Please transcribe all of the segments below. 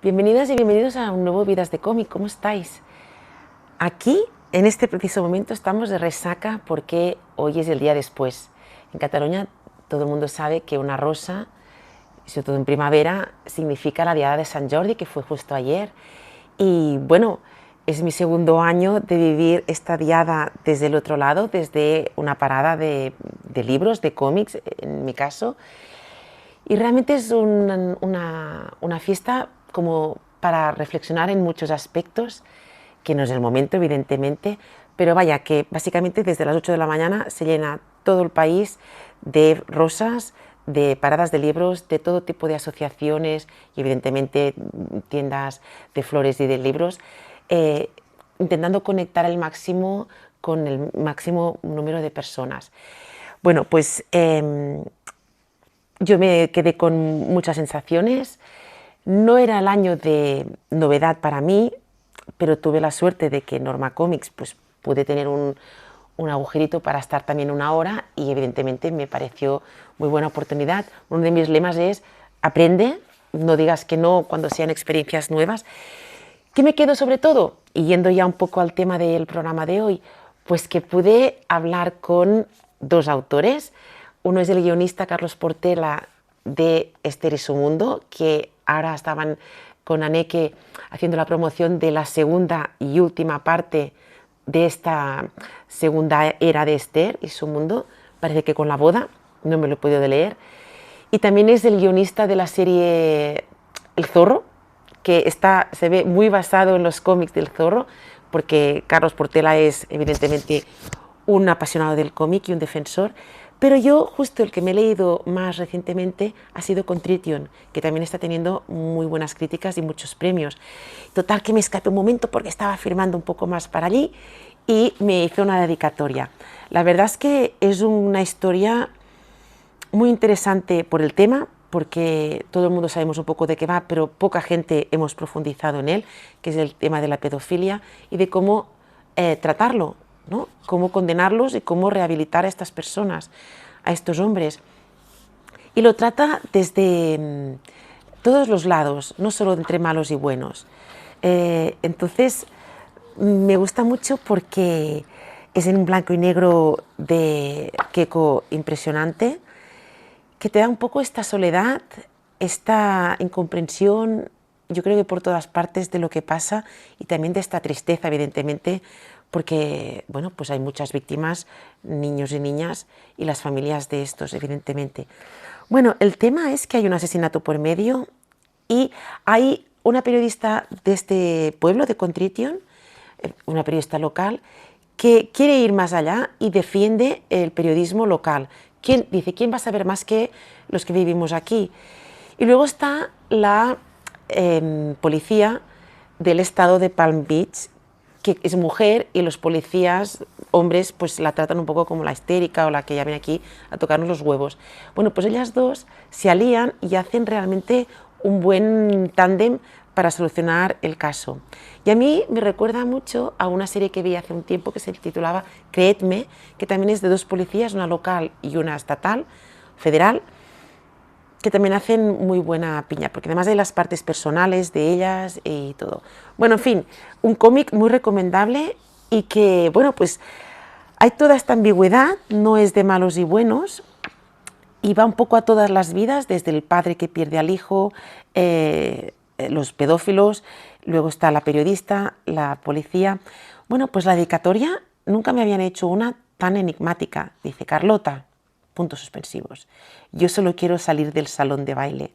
Bienvenidas y bienvenidos a un nuevo Vidas de Cómic. ¿Cómo estáis? Aquí, en este preciso momento, estamos de resaca porque hoy es el día después. En Cataluña todo el mundo sabe que una rosa, sobre todo en primavera, significa la Diada de Sant Jordi, que fue justo ayer. Y bueno, es mi segundo año de vivir esta diada desde el otro lado, desde una parada de libros, de cómics, en mi caso. Y realmente es una fiesta como para reflexionar en muchos aspectos, que no es el momento, evidentemente, pero vaya, que básicamente desde las 8 de la mañana se llena todo el país de rosas, de paradas de libros, de todo tipo de asociaciones y evidentemente tiendas de flores y de libros, intentando conectar al máximo con el máximo número de personas. Bueno, pues yo me quedé con muchas sensaciones. No era el año de novedad para mí, pero tuve la suerte de que Norma Comics pues, pude tener un agujerito para estar también una hora y evidentemente me pareció muy buena oportunidad. Uno de mis lemas es aprende, no digas que no cuando sean experiencias nuevas. ¿Qué me quedo sobre todo? Y yendo ya un poco al tema del programa de hoy, pues que pude hablar con dos autores. Uno es el guionista Carlos Portela de Esther y su mundo, que ahora estaban con Aneke haciendo la promoción de la segunda y última parte de esta segunda era de Esther y su mundo, parece que con la boda, no me lo he podido leer. Y también es el guionista de la serie El Zorro, que se ve muy basado en los cómics del Zorro, porque Carlos Portela es evidentemente un apasionado del cómic y un defensor. Pero yo, justo el que me he leído más recientemente ha sido Contrition, que también está teniendo muy buenas críticas y muchos premios. Total, que me escapé un momento porque estaba firmando un poco más para allí y me hice una dedicatoria. La verdad es que es una historia muy interesante por el tema, porque todo el mundo sabemos un poco de qué va, pero poca gente hemos profundizado en él, que es el tema de la pedofilia y de cómo tratarlo, ¿no? Cómo condenarlos y cómo rehabilitar a estas personas, a estos hombres. Y lo trata desde todos los lados, no solo entre malos y buenos. Entonces, me gusta mucho porque es en un blanco y negro de Queco impresionante, que te da un poco esta soledad, esta incomprensión, yo creo que por todas partes de lo que pasa y también de esta tristeza, evidentemente, porque bueno, pues hay muchas víctimas, niños y niñas, y las familias de estos, evidentemente. Bueno, el tema es que hay un asesinato por medio y hay una periodista de este pueblo, de Contrition, una periodista local, que quiere ir más allá y defiende el periodismo local. Dice, ¿quién va a saber más que los que vivimos aquí? Y luego está la policía del estado de Palm Beach, que es mujer, y los policías, hombres, pues la tratan un poco como la histérica o la que ya viene aquí a tocarnos los huevos. Bueno, pues ellas dos se alían y hacen realmente un buen tándem para solucionar el caso. Y a mí me recuerda mucho a una serie que vi hace un tiempo que se titulaba Creedme, que también es de dos policías, una local y una estatal, federal, que también hacen muy buena piña, porque además hay las partes personales de ellas y todo. Bueno, en fin, un cómic muy recomendable y que, bueno, pues hay toda esta ambigüedad, no es de malos y buenos, y va un poco a todas las vidas, desde el padre que pierde al hijo, los pedófilos, luego está la periodista, la policía. Bueno, pues la dedicatoria, nunca me habían hecho una tan enigmática, dice Carlota, puntos suspensivos. Yo solo quiero salir del salón de baile.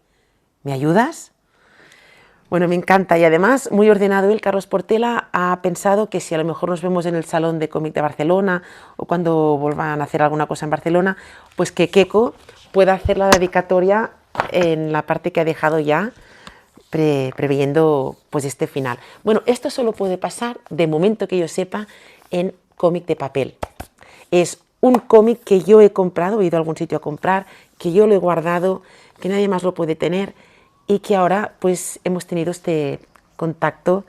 ¿Me ayudas? Bueno, me encanta y además muy ordenado él, Carlos Portela, ha pensado que si a lo mejor nos vemos en el Salón de Cómic de Barcelona o cuando vuelvan a hacer alguna cosa en Barcelona, pues que Queco pueda hacer la dedicatoria en la parte que ha dejado ya previendo pues este final. Bueno, esto solo puede pasar, de momento que yo sepa, en cómic de papel. Es un cómic que yo he comprado, he ido a algún sitio a comprar, que yo lo he guardado, que nadie más lo puede tener y que ahora pues hemos tenido este contacto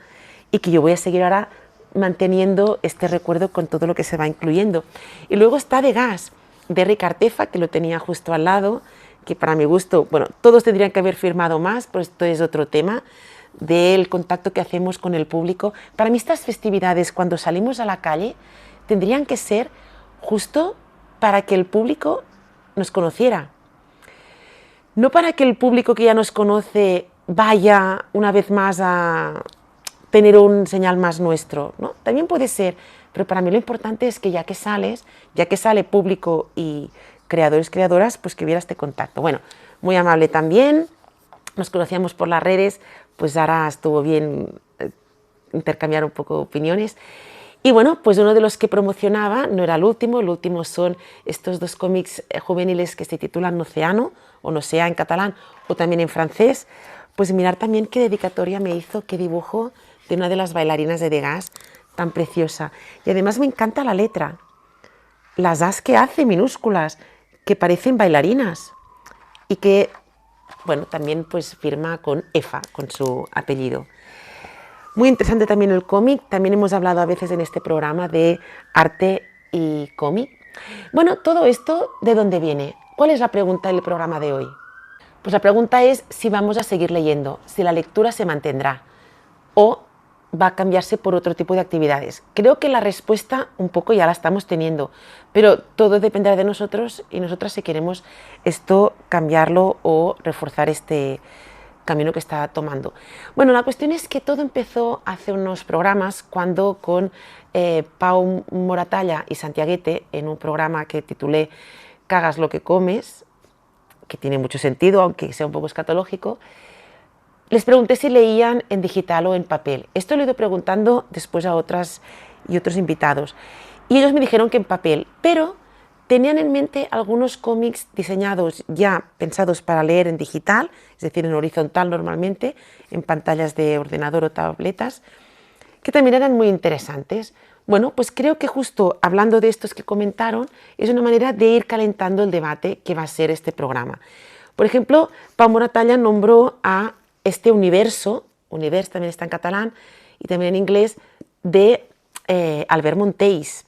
y que yo voy a seguir ahora manteniendo este recuerdo con todo lo que se va incluyendo. Y luego está De Gas, de Rick Artefa, que lo tenía justo al lado, que para mi gusto, bueno, todos tendrían que haber firmado más, pero esto es otro tema, del contacto que hacemos con el público. Para mí estas festividades, cuando salimos a la calle, tendrían que ser justo para que el público nos conociera. No para que el público que ya nos conoce vaya una vez más a tener un señal más nuestro, ¿no? También puede ser, pero para mí lo importante es que ya que sale público y creadores, creadoras, pues que hubiera este contacto. Bueno, muy amable también, nos conocíamos por las redes, pues ahora estuvo bien intercambiar un poco opiniones. Y bueno, pues uno de los que promocionaba, no era el último son estos dos cómics juveniles que se titulan Océano, o Nocea en catalán, o también en francés. Pues mirar también qué dedicatoria me hizo, qué dibujo de una de las bailarinas de Degas, tan preciosa. Y además me encanta la letra, las as que hace minúsculas, que parecen bailarinas, y que, bueno, también pues firma con EFA, con su apellido. Muy interesante también el cómic, también hemos hablado a veces en este programa de arte y cómic. Bueno, todo esto, ¿de dónde viene? ¿Cuál es la pregunta del programa de hoy? Pues la pregunta es si vamos a seguir leyendo, si la lectura se mantendrá o va a cambiarse por otro tipo de actividades. Creo que la respuesta un poco ya la estamos teniendo, pero todo dependerá de nosotros y nosotras si queremos esto cambiarlo o reforzar este camino que está tomando. Bueno, la cuestión es que todo empezó hace unos programas cuando con Pau Moratalla y Santiaguete, en un programa que titulé Cagas lo que comes, que tiene mucho sentido, aunque sea un poco escatológico, les pregunté si leían en digital o en papel. Esto lo he ido preguntando después a otras y otros invitados. Y ellos me dijeron que en papel, pero tenían en mente algunos cómics diseñados ya pensados para leer en digital, es decir, en horizontal normalmente, en pantallas de ordenador o tabletas, que también eran muy interesantes. Bueno, pues creo que justo hablando de estos que comentaron, es una manera de ir calentando el debate que va a ser este programa. Por ejemplo, Pau Moratalla nombró a este universo también está en catalán y también en inglés, de Albert Monteys.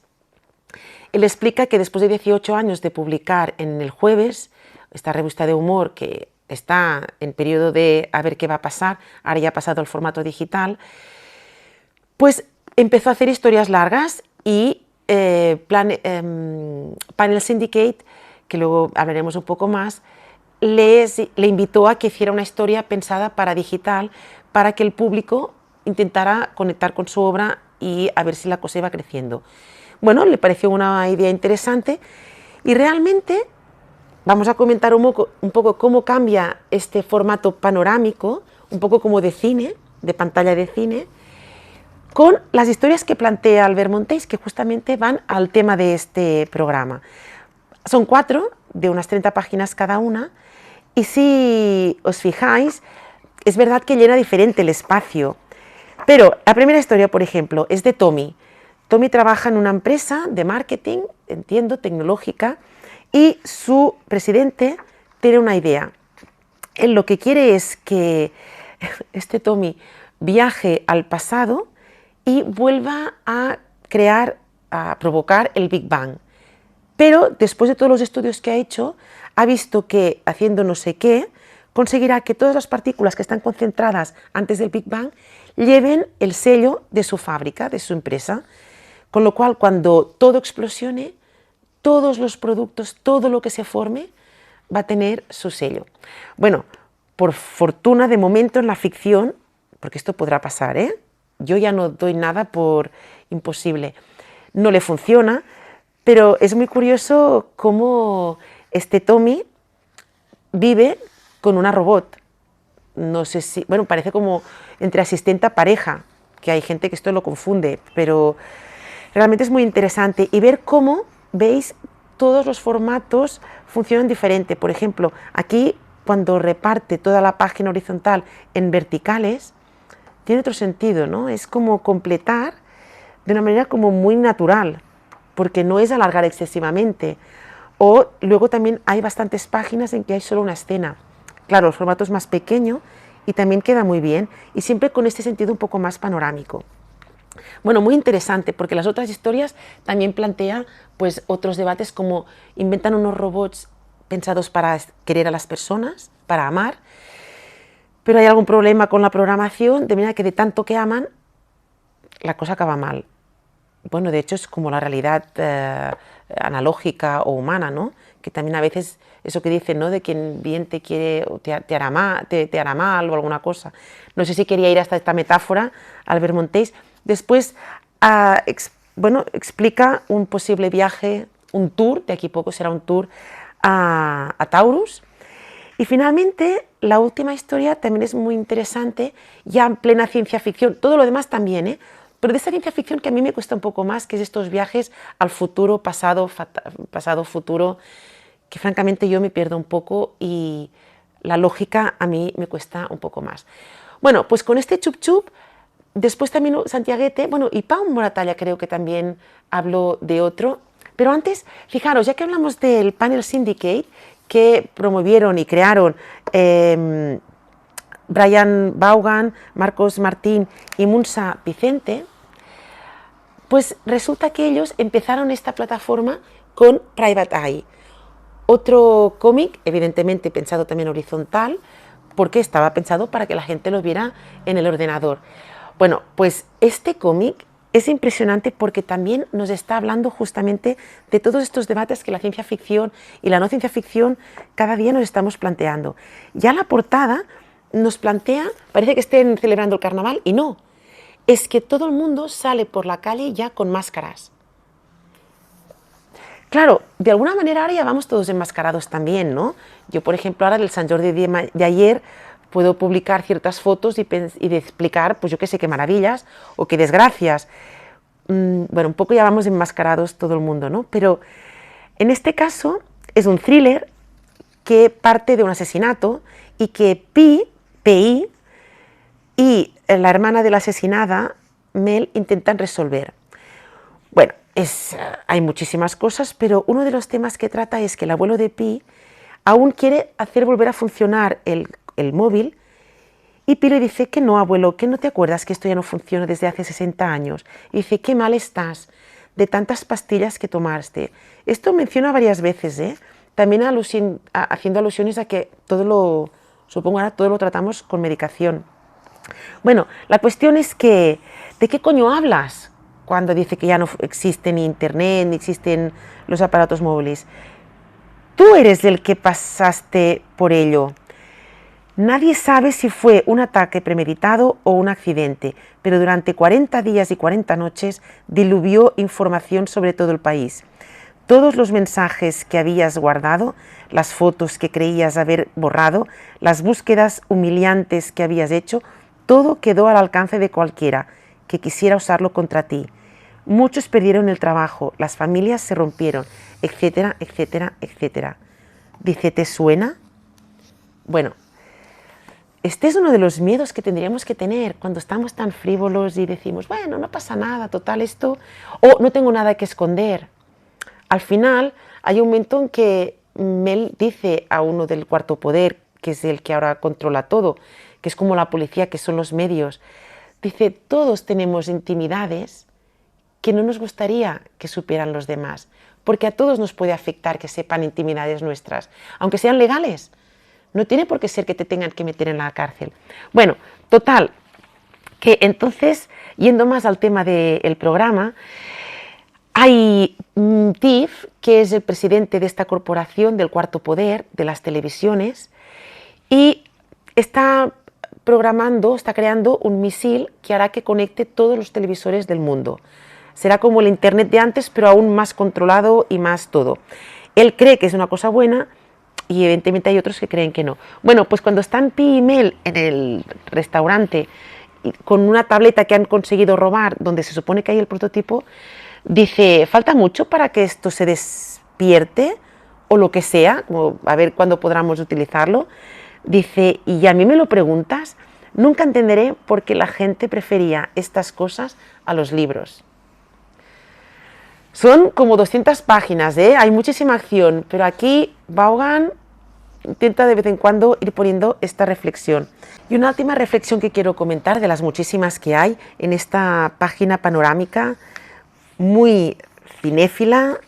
Él explica que después de 18 años de publicar en El Jueves, esta revista de humor que está en periodo de a ver qué va a pasar, ahora ya ha pasado al formato digital, pues empezó a hacer historias largas y Panel Syndicate, que luego hablaremos un poco más, le invitó a que hiciera una historia pensada para digital, para que el público intentara conectar con su obra y a ver si la cosa iba creciendo. Bueno, le pareció una idea interesante y realmente vamos a comentar un poco cómo cambia este formato panorámico, un poco como de cine, de pantalla de cine, con las historias que plantea Albert Monteys, que justamente van al tema de este programa. Son 4, de unas 30 páginas cada una, y si os fijáis, es verdad que llena diferente el espacio. Pero la primera historia, por ejemplo, es de Tommy. Tommy trabaja en una empresa de marketing, entiendo, tecnológica, y su presidente tiene una idea. Él lo que quiere es que este Tommy viaje al pasado y vuelva a provocar el Big Bang. Pero después de todos los estudios que ha hecho, ha visto que haciendo no sé qué, conseguirá que todas las partículas que están concentradas antes del Big Bang lleven el sello de su fábrica, de su empresa. Con lo cual, cuando todo explosione, todos los productos, todo lo que se forme, va a tener su sello. Bueno, por fortuna, de momento en la ficción, porque esto podrá pasar, yo ya no doy nada por imposible, no le funciona, pero es muy curioso cómo este Tommy vive con una robot. No sé si, bueno, parece como entre asistente a pareja, que hay gente que esto lo confunde, pero realmente es muy interesante y ver cómo, veis, todos los formatos funcionan diferente. Por ejemplo, aquí cuando reparte toda la página horizontal en verticales, tiene otro sentido, ¿no? Es como completar de una manera como muy natural, porque no es alargar excesivamente. O luego también hay bastantes páginas en que hay solo una escena. Claro, el formato es más pequeño y también queda muy bien, y siempre con este sentido un poco más panorámico. Bueno, muy interesante, porque las otras historias también plantean pues, otros debates, como inventan unos robots pensados para querer a las personas, para amar, pero hay algún problema con la programación, de manera que de tanto que aman, la cosa acaba mal. Bueno, de hecho es como la realidad analógica o humana, ¿no? Que también a veces eso que dicen, ¿no? De quien bien te quiere o te hará mal o alguna cosa. No sé si quería ir hasta esta metáfora, Albert Montés. Después, bueno, explica un posible viaje, un tour, de aquí a poco será un tour a Taurus. Y finalmente, la última historia también es muy interesante, ya en plena ciencia ficción, todo lo demás también, ¿eh? Pero de esta ciencia ficción que a mí me cuesta un poco más, que es estos viajes al futuro, pasado, futuro, que francamente yo me pierdo un poco y la lógica a mí me cuesta un poco más. Bueno, pues con este chup chup, después también Santiaguete, bueno, y Pau Moratalla creo que también habló de otro, pero antes, fijaros, ya que hablamos del Panel Syndicate, que promovieron y crearon Brian Vaughan, Marcos Martín y Munsa Vicente, pues resulta que ellos empezaron esta plataforma con Private Eye, otro cómic, evidentemente pensado también horizontal, porque estaba pensado para que la gente lo viera en el ordenador. Bueno, pues este cómic es impresionante porque también nos está hablando justamente de todos estos debates que la ciencia ficción y la no ciencia ficción cada día nos estamos planteando. Ya la portada nos plantea, parece que estén celebrando el carnaval y no, es que todo el mundo sale por la calle ya con máscaras. Claro, de alguna manera ahora ya vamos todos enmascarados también, ¿no? Yo, por ejemplo, ahora del Sant Jordi de ayer puedo publicar ciertas fotos y de explicar, pues yo qué sé, qué maravillas o qué desgracias. Bueno, un poco ya vamos enmascarados todo el mundo, ¿no? Pero en este caso es un thriller que parte de un asesinato y que Pi y la hermana de la asesinada, Mel, intentan resolver. Bueno, hay muchísimas cosas, pero uno de los temas que trata es que el abuelo de Pi aún quiere hacer volver a funcionar el móvil y Pi le dice que no, abuelo, que no te acuerdas que esto ya no funciona desde hace 60 años. Y dice, qué mal estás de tantas pastillas que tomaste. Esto menciona varias veces, ¿eh? También haciendo alusiones a que supongo ahora todo lo tratamos con medicación. Bueno, la cuestión es que, ¿de qué coño hablas cuando dice que ya no existe ni internet, ni existen los aparatos móviles? Tú eres el que pasaste por ello. Nadie sabe si fue un ataque premeditado o un accidente, pero durante 40 días y 40 noches diluvió información sobre todo el país. Todos los mensajes que habías guardado, las fotos que creías haber borrado, las búsquedas humillantes que habías hecho, todo quedó al alcance de cualquiera que quisiera usarlo contra ti. Muchos perdieron el trabajo, las familias se rompieron, etcétera, etcétera, etcétera. Dice, ¿te suena? Bueno, este es uno de los miedos que tendríamos que tener cuando estamos tan frívolos y decimos, bueno, no pasa nada, total esto, o no tengo nada que esconder. Al final hay un momento en que Mel dice a uno del cuarto poder, que es el que ahora controla todo, que es como la policía, que son los medios, dice, todos tenemos intimidades que no nos gustaría que supieran los demás, porque a todos nos puede afectar que sepan intimidades nuestras, aunque sean legales. No tiene por qué ser que te tengan que meter en la cárcel. Bueno, total, que entonces, yendo más al tema del programa, hay Tiff, que es el presidente de esta corporación del cuarto poder, de las televisiones, y está creando un misil que hará que conecte todos los televisores del mundo. Será como el internet de antes, pero aún más controlado y más todo. Él cree que es una cosa buena y evidentemente hay otros que creen que no. Bueno, pues cuando están Pi y Mel en el restaurante con una tableta que han conseguido robar, donde se supone que hay el prototipo, dice, falta mucho para que esto se despierte o lo que sea, como a ver cuándo podamos utilizarlo. Dice, y a mí me lo preguntas, nunca entenderé por qué la gente prefería estas cosas a los libros. Son como 200 páginas, ¿eh? Hay muchísima acción, pero aquí Vaughan intenta de vez en cuando ir poniendo esta reflexión. Y una última reflexión que quiero comentar de las muchísimas que hay en esta página panorámica, muy cinéfila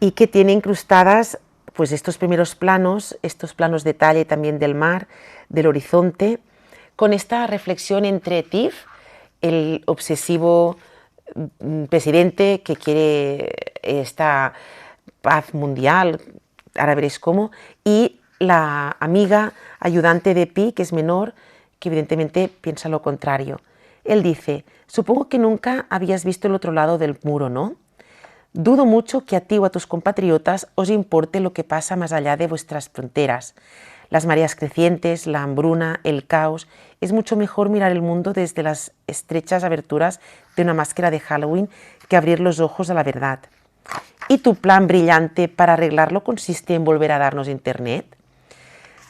y que tiene incrustadas pues estos primeros planos, estos planos detalle también del mar, del horizonte, con esta reflexión entre Tiff, el obsesivo presidente que quiere esta paz mundial, ahora veréis cómo, y la amiga ayudante de Pi, que es menor, que evidentemente piensa lo contrario. Él dice: supongo que nunca habías visto el otro lado del muro, ¿no? Dudo mucho que a ti o a tus compatriotas os importe lo que pasa más allá de vuestras fronteras. Las mareas crecientes, la hambruna, el caos. Es mucho mejor mirar el mundo desde las estrechas aberturas de una máscara de Halloween que abrir los ojos a la verdad. ¿Y tu plan brillante para arreglarlo consiste en volver a darnos internet?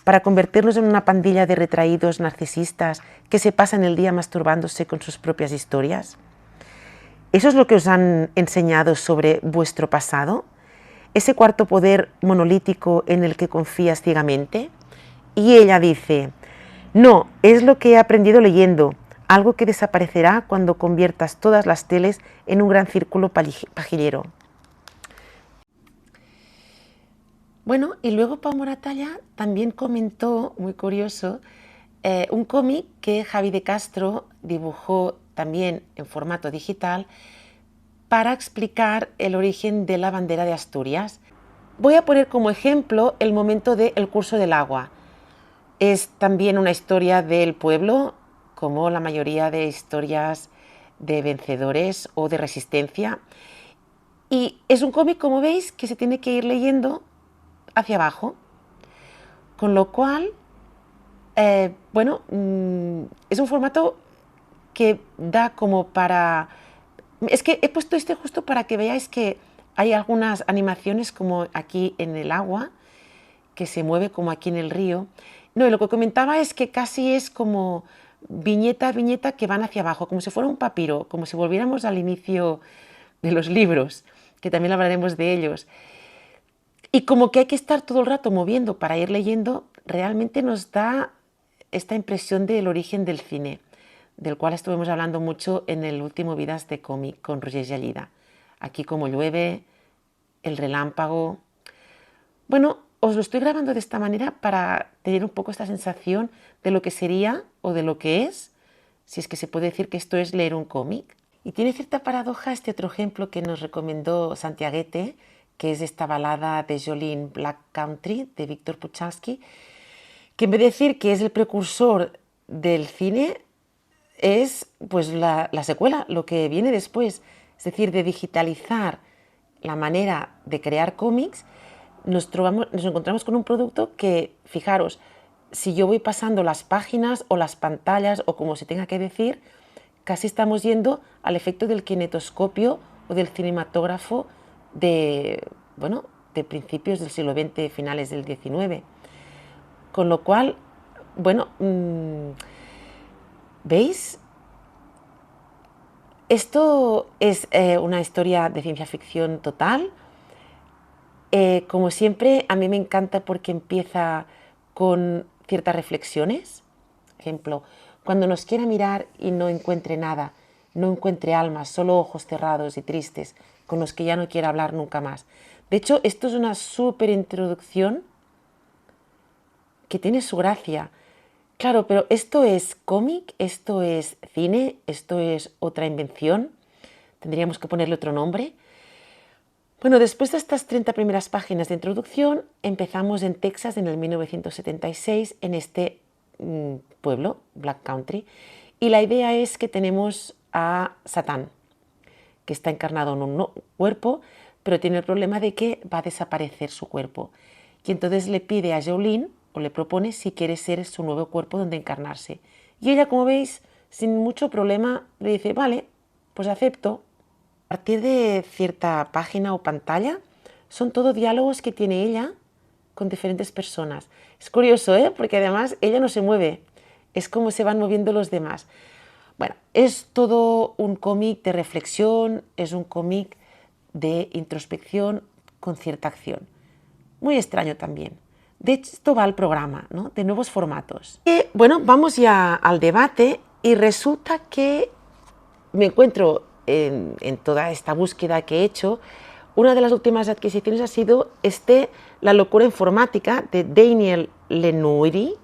¿Para convertirnos en una pandilla de retraídos narcisistas que se pasan el día masturbándose con sus propias historias? ¿Eso es lo que os han enseñado sobre vuestro pasado? ¿Ese cuarto poder monolítico en el que confías ciegamente? Y ella dice: no, es lo que he aprendido leyendo, algo que desaparecerá cuando conviertas todas las teles en un gran círculo pajillero. Bueno, y luego Pau Moratalla también comentó, muy curioso, un cómic que Javi de Castro dibujó también en formato digital para explicar el origen de la bandera de Asturias. Voy a poner como ejemplo el momento de El curso del agua. Es también una historia del pueblo, como la mayoría de historias de vencedores o de resistencia. Y es un cómic, como veis, que se tiene que ir leyendo hacia abajo. Con lo cual, es un formato que da como para... Es que he puesto este justo para que veáis que hay algunas animaciones como aquí en el agua, que se mueve como aquí en el río. No, y lo que comentaba es que casi es como viñeta a viñeta que van hacia abajo, como si fuera un papiro, como si volviéramos al inicio de los libros, que también hablaremos de ellos. Y como que hay que estar todo el rato moviendo para ir leyendo, realmente nos da esta impresión del origen del cine, del cual estuvimos hablando mucho en el último Vidas de cómic con Roger Gelida. Aquí como llueve, el relámpago. Bueno, os lo estoy grabando de esta manera para tener un poco esta sensación de lo que sería o de lo que es, si es que se puede decir que esto es leer un cómic. Y tiene cierta paradoja este otro ejemplo que nos recomendó Santiaguete, que es esta balada de Jolene Black Country de Víctor Puchansky, que en vez de decir que es el precursor del cine, es pues la secuela, lo que viene después, es decir, de digitalizar la manera de crear cómics. Nos encontramos con un producto que, fijaros, si yo voy pasando las páginas o las pantallas o como se tenga que decir, casi estamos yendo al efecto del kinetoscopio o del cinematógrafo de principios del siglo XX, finales del XIX. Con lo cual, ¿veis? Esto es una historia de ciencia ficción total. Como siempre, a mí me encanta porque empieza con ciertas reflexiones. Ejemplo, cuando nos quiera mirar y no encuentre nada, no encuentre almas, solo ojos cerrados y tristes, con los que ya no quiera hablar nunca más. De hecho, esto es una súper introducción que tiene su gracia. Claro, pero esto es cómic, esto es cine, esto es otra invención. Tendríamos que ponerle otro nombre. Bueno, después de estas 30 primeras páginas de introducción, empezamos en Texas en el 1976, en este pueblo, Black Country, y la idea es que tenemos a Satán, que está encarnado en un cuerpo, pero tiene el problema de que va a desaparecer su cuerpo. Y entonces le pide a Jolene, o le propone si quiere ser su nuevo cuerpo donde encarnarse. Y ella, como veis, sin mucho problema, le dice: vale, pues acepto. A partir de cierta página o pantalla, son todo diálogos que tiene ella con diferentes personas. Es curioso, porque además ella no se mueve, es como se van moviendo los demás. Bueno, es todo un cómic de reflexión, es un cómic de introspección con cierta acción. Muy extraño también. De esto va el programa, ¿no? De nuevos formatos. Vamos ya al debate y resulta que me encuentro en toda esta búsqueda que he hecho, una de las últimas adquisiciones ha sido La locura informática de Daniel Lenoiri.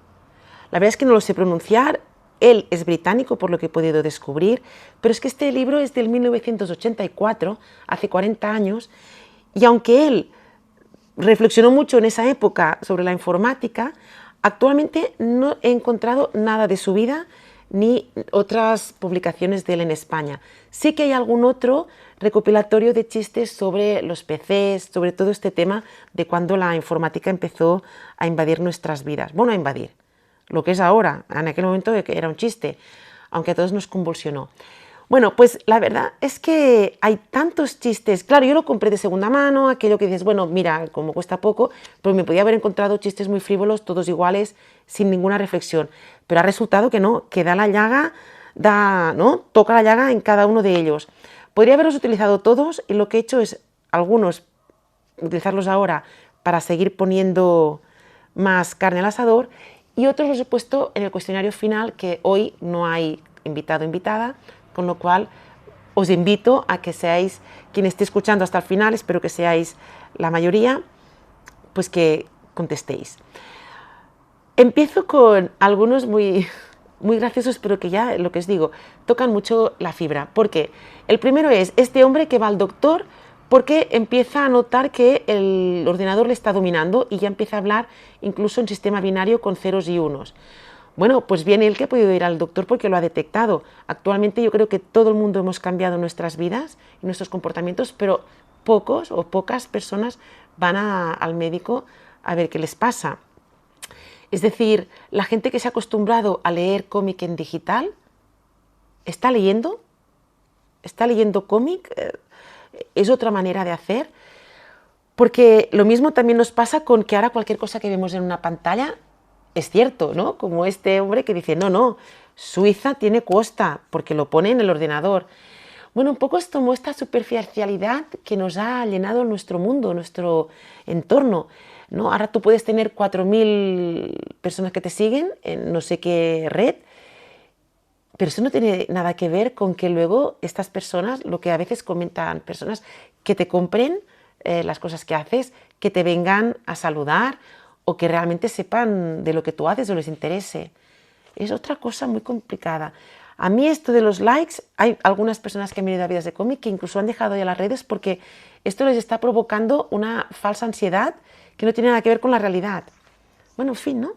La verdad es que no lo sé pronunciar. Él es británico, por lo que he podido descubrir, pero es que este libro es del 1984, hace 40 años, y aunque él reflexionó mucho en esa época sobre la informática, actualmente no he encontrado nada de su vida ni otras publicaciones de él en España. Sí que hay algún otro recopilatorio de chistes sobre los PCs, sobre todo este tema de cuando la informática empezó a invadir nuestras vidas. Bueno, a invadir, lo que es ahora, en aquel momento era un chiste, aunque a todos nos convulsionó. Bueno, pues la verdad es que hay tantos chistes. Claro, yo lo compré de segunda mano, aquello que dices, bueno, mira, como cuesta poco, pero me podía haber encontrado chistes muy frívolos, todos iguales, sin ninguna reflexión. Pero ha resultado que no, que da la llaga, ¿no? Toca la llaga en cada uno de ellos. Podría haberlos utilizado todos y lo que he hecho es, algunos, utilizarlos ahora para seguir poniendo más carne al asador y otros los he puesto en el cuestionario final, que hoy no hay invitado o invitada, con lo cual os invito a que seáis, quien esté escuchando hasta el final, espero que seáis la mayoría, pues que contestéis. Empiezo con algunos muy graciosos, pero que ya, lo que os digo, tocan mucho la fibra. Porque el primero es este hombre que va al doctor porque empieza a notar que el ordenador le está dominando y ya empieza a hablar incluso en sistema binario con ceros y unos. Bueno, pues bien él que ha podido ir al doctor porque lo ha detectado. Actualmente yo creo que todo el mundo hemos cambiado nuestras vidas y nuestros comportamientos, pero pocos o pocas personas van al médico a ver qué les pasa. Es decir, la gente que se ha acostumbrado a leer cómic en digital, ¿está leyendo cómic? ¿Es otra manera de hacer? Porque lo mismo también nos pasa con que ahora cualquier cosa que vemos en una pantalla es cierto, ¿no? Como este hombre que dice, no, Suiza tiene costa, porque lo pone en el ordenador. Bueno, un poco es como esta superficialidad que nos ha llenado nuestro mundo, nuestro entorno, ¿no? Ahora tú puedes tener 4.000 personas que te siguen en no sé qué red, pero eso no tiene nada que ver con que luego estas personas, lo que a veces comentan personas, que te compren las cosas que haces, que te vengan a saludar o que realmente sepan de lo que tú haces o les interese. Es otra cosa muy complicada. A mí esto de los likes, hay algunas personas que han venido a Vidas de Cómic que incluso han dejado ya las redes porque esto les está provocando una falsa ansiedad que no tiene nada que ver con la realidad. Bueno, en fin, ¿no?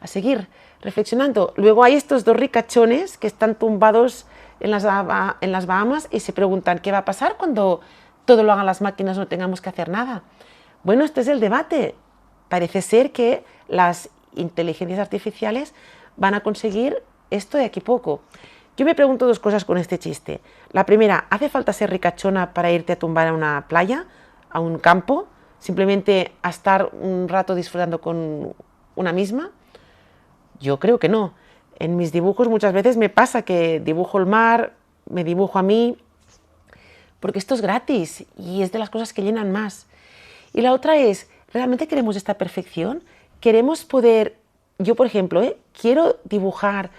A seguir reflexionando. Luego hay estos dos ricachones que están tumbados en las Bahamas y se preguntan qué va a pasar cuando todo lo hagan las máquinas, no tengamos que hacer nada. Bueno, este es el debate. Parece ser que las inteligencias artificiales van a conseguir esto de aquí poco. Yo me pregunto dos cosas con este chiste. La primera, ¿hace falta ser ricachona para irte a tumbar a una playa, a un campo, simplemente a estar un rato disfrutando con una misma? Yo creo que no. En mis dibujos muchas veces me pasa que dibujo el mar, me dibujo a mí, porque esto es gratis y es de las cosas que llenan más. Y la otra es, ¿realmente queremos esta perfección? ¿Queremos poder, yo por ejemplo, quiero dibujar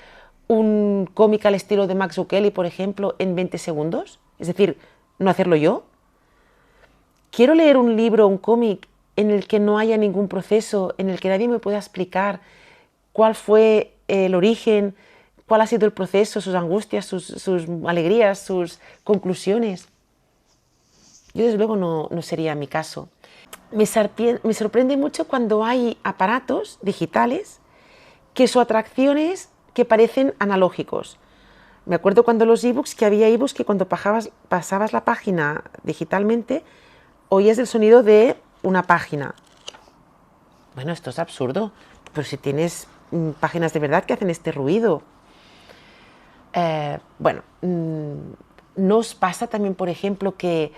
un cómic al estilo de Max Zucchelli, por ejemplo, en 20 segundos? Es decir, no hacerlo yo. ¿Quiero leer un libro, un cómic, en el que no haya ningún proceso, en el que nadie me pueda explicar cuál fue el origen, cuál ha sido el proceso, sus angustias, sus alegrías, sus conclusiones? Yo desde luego no sería mi caso. Me sorprende mucho cuando hay aparatos digitales que su atracción es que parecen analógicos. Me acuerdo cuando los ebooks, que había ebooks que cuando pasabas la página digitalmente, oías el sonido de una página. Bueno, esto es absurdo, pero si tienes páginas de verdad que hacen este ruido. Bueno, ¿no os pasa también, por ejemplo, que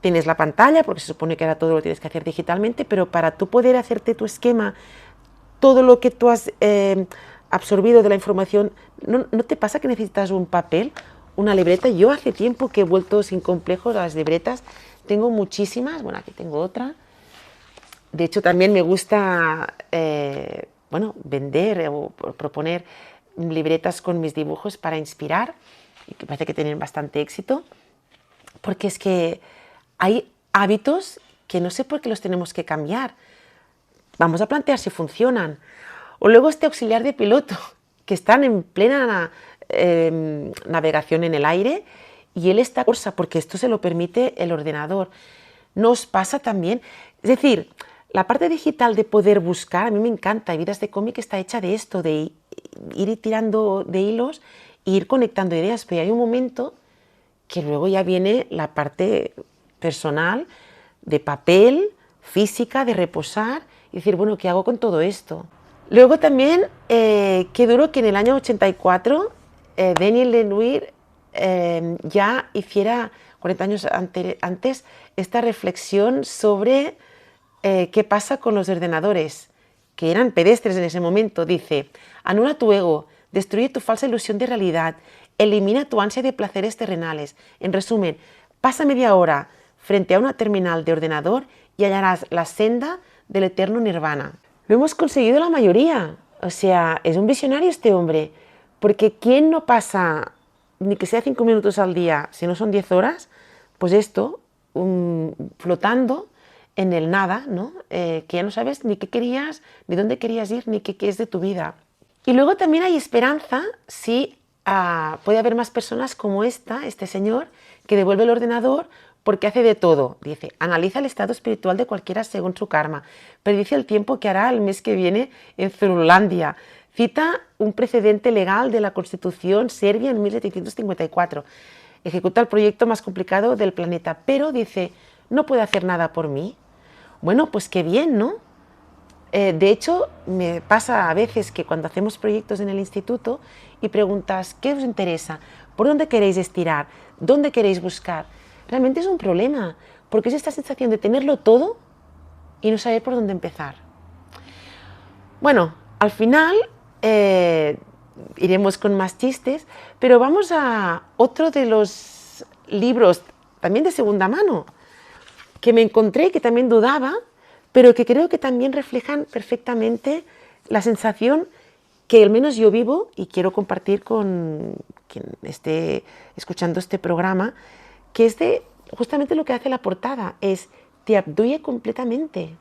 tienes la pantalla, porque se supone que ahora todo lo tienes que hacer digitalmente, pero para tú poder hacerte tu esquema, todo lo que tú has absorbido de la información, ¿no te pasa que necesitas un papel, una libreta? Yo hace tiempo que he vuelto sin complejos a las libretas, tengo muchísimas, bueno, aquí tengo otra. De hecho, también me gusta vender o proponer libretas con mis dibujos para inspirar, y que parece que tienen bastante éxito, porque es que hay hábitos que no sé por qué los tenemos que cambiar. Vamos a plantear si funcionan. O luego este auxiliar de piloto, que están en plena navegación en el aire y él está corsa, porque esto se lo permite el ordenador. ¿Nos pasa también? Es decir, la parte digital de poder buscar, a mí me encanta, y Vidas de Cómic está hecha de esto, de ir tirando de hilos e ir conectando ideas, pero hay un momento que luego ya viene la parte personal, de papel, física, de reposar, y decir, bueno, ¿qué hago con todo esto? Luego también, qué duro que en el año 84 Denis Lenoir ya hiciera, 40 años antes, esta reflexión sobre qué pasa con los ordenadores, que eran pedestres en ese momento. Dice, anula tu ego, destruye tu falsa ilusión de realidad, elimina tu ansia de placeres terrenales. En resumen, pasa media hora frente a una terminal de ordenador y hallarás la senda del eterno nirvana. Lo hemos conseguido la mayoría. O sea, es un visionario este hombre, porque ¿quién no pasa, ni que sea 5 minutos al día, si no son 10 horas, pues esto, flotando en el nada, ¿no? Que ya no sabes ni qué querías, ni dónde querías ir, ni qué es de tu vida. Y luego también hay esperanza si puede haber más personas como este señor, que devuelve el ordenador porque hace de todo. Dice, analiza el estado espiritual de cualquiera según su karma, predice el tiempo que hará el mes que viene en Zululandia, cita un precedente legal de la Constitución serbia en 1754, ejecuta el proyecto más complicado del planeta, pero dice, no puede hacer nada por mí. Bueno, pues qué bien, ¿no? De hecho, me pasa a veces que cuando hacemos proyectos en el instituto y preguntas, ¿qué os interesa? ¿Por dónde queréis estirar? ¿Dónde queréis buscar? Realmente es un problema, porque es esta sensación de tenerlo todo y no saber por dónde empezar. Bueno, al final iremos con más chistes, pero vamos a otro de los libros, también de segunda mano, que me encontré, que también dudaba, pero que creo que también reflejan perfectamente la sensación que al menos yo vivo y quiero compartir con quien esté escuchando este programa, que es de justamente lo que hace la portada, es te abduye completamente.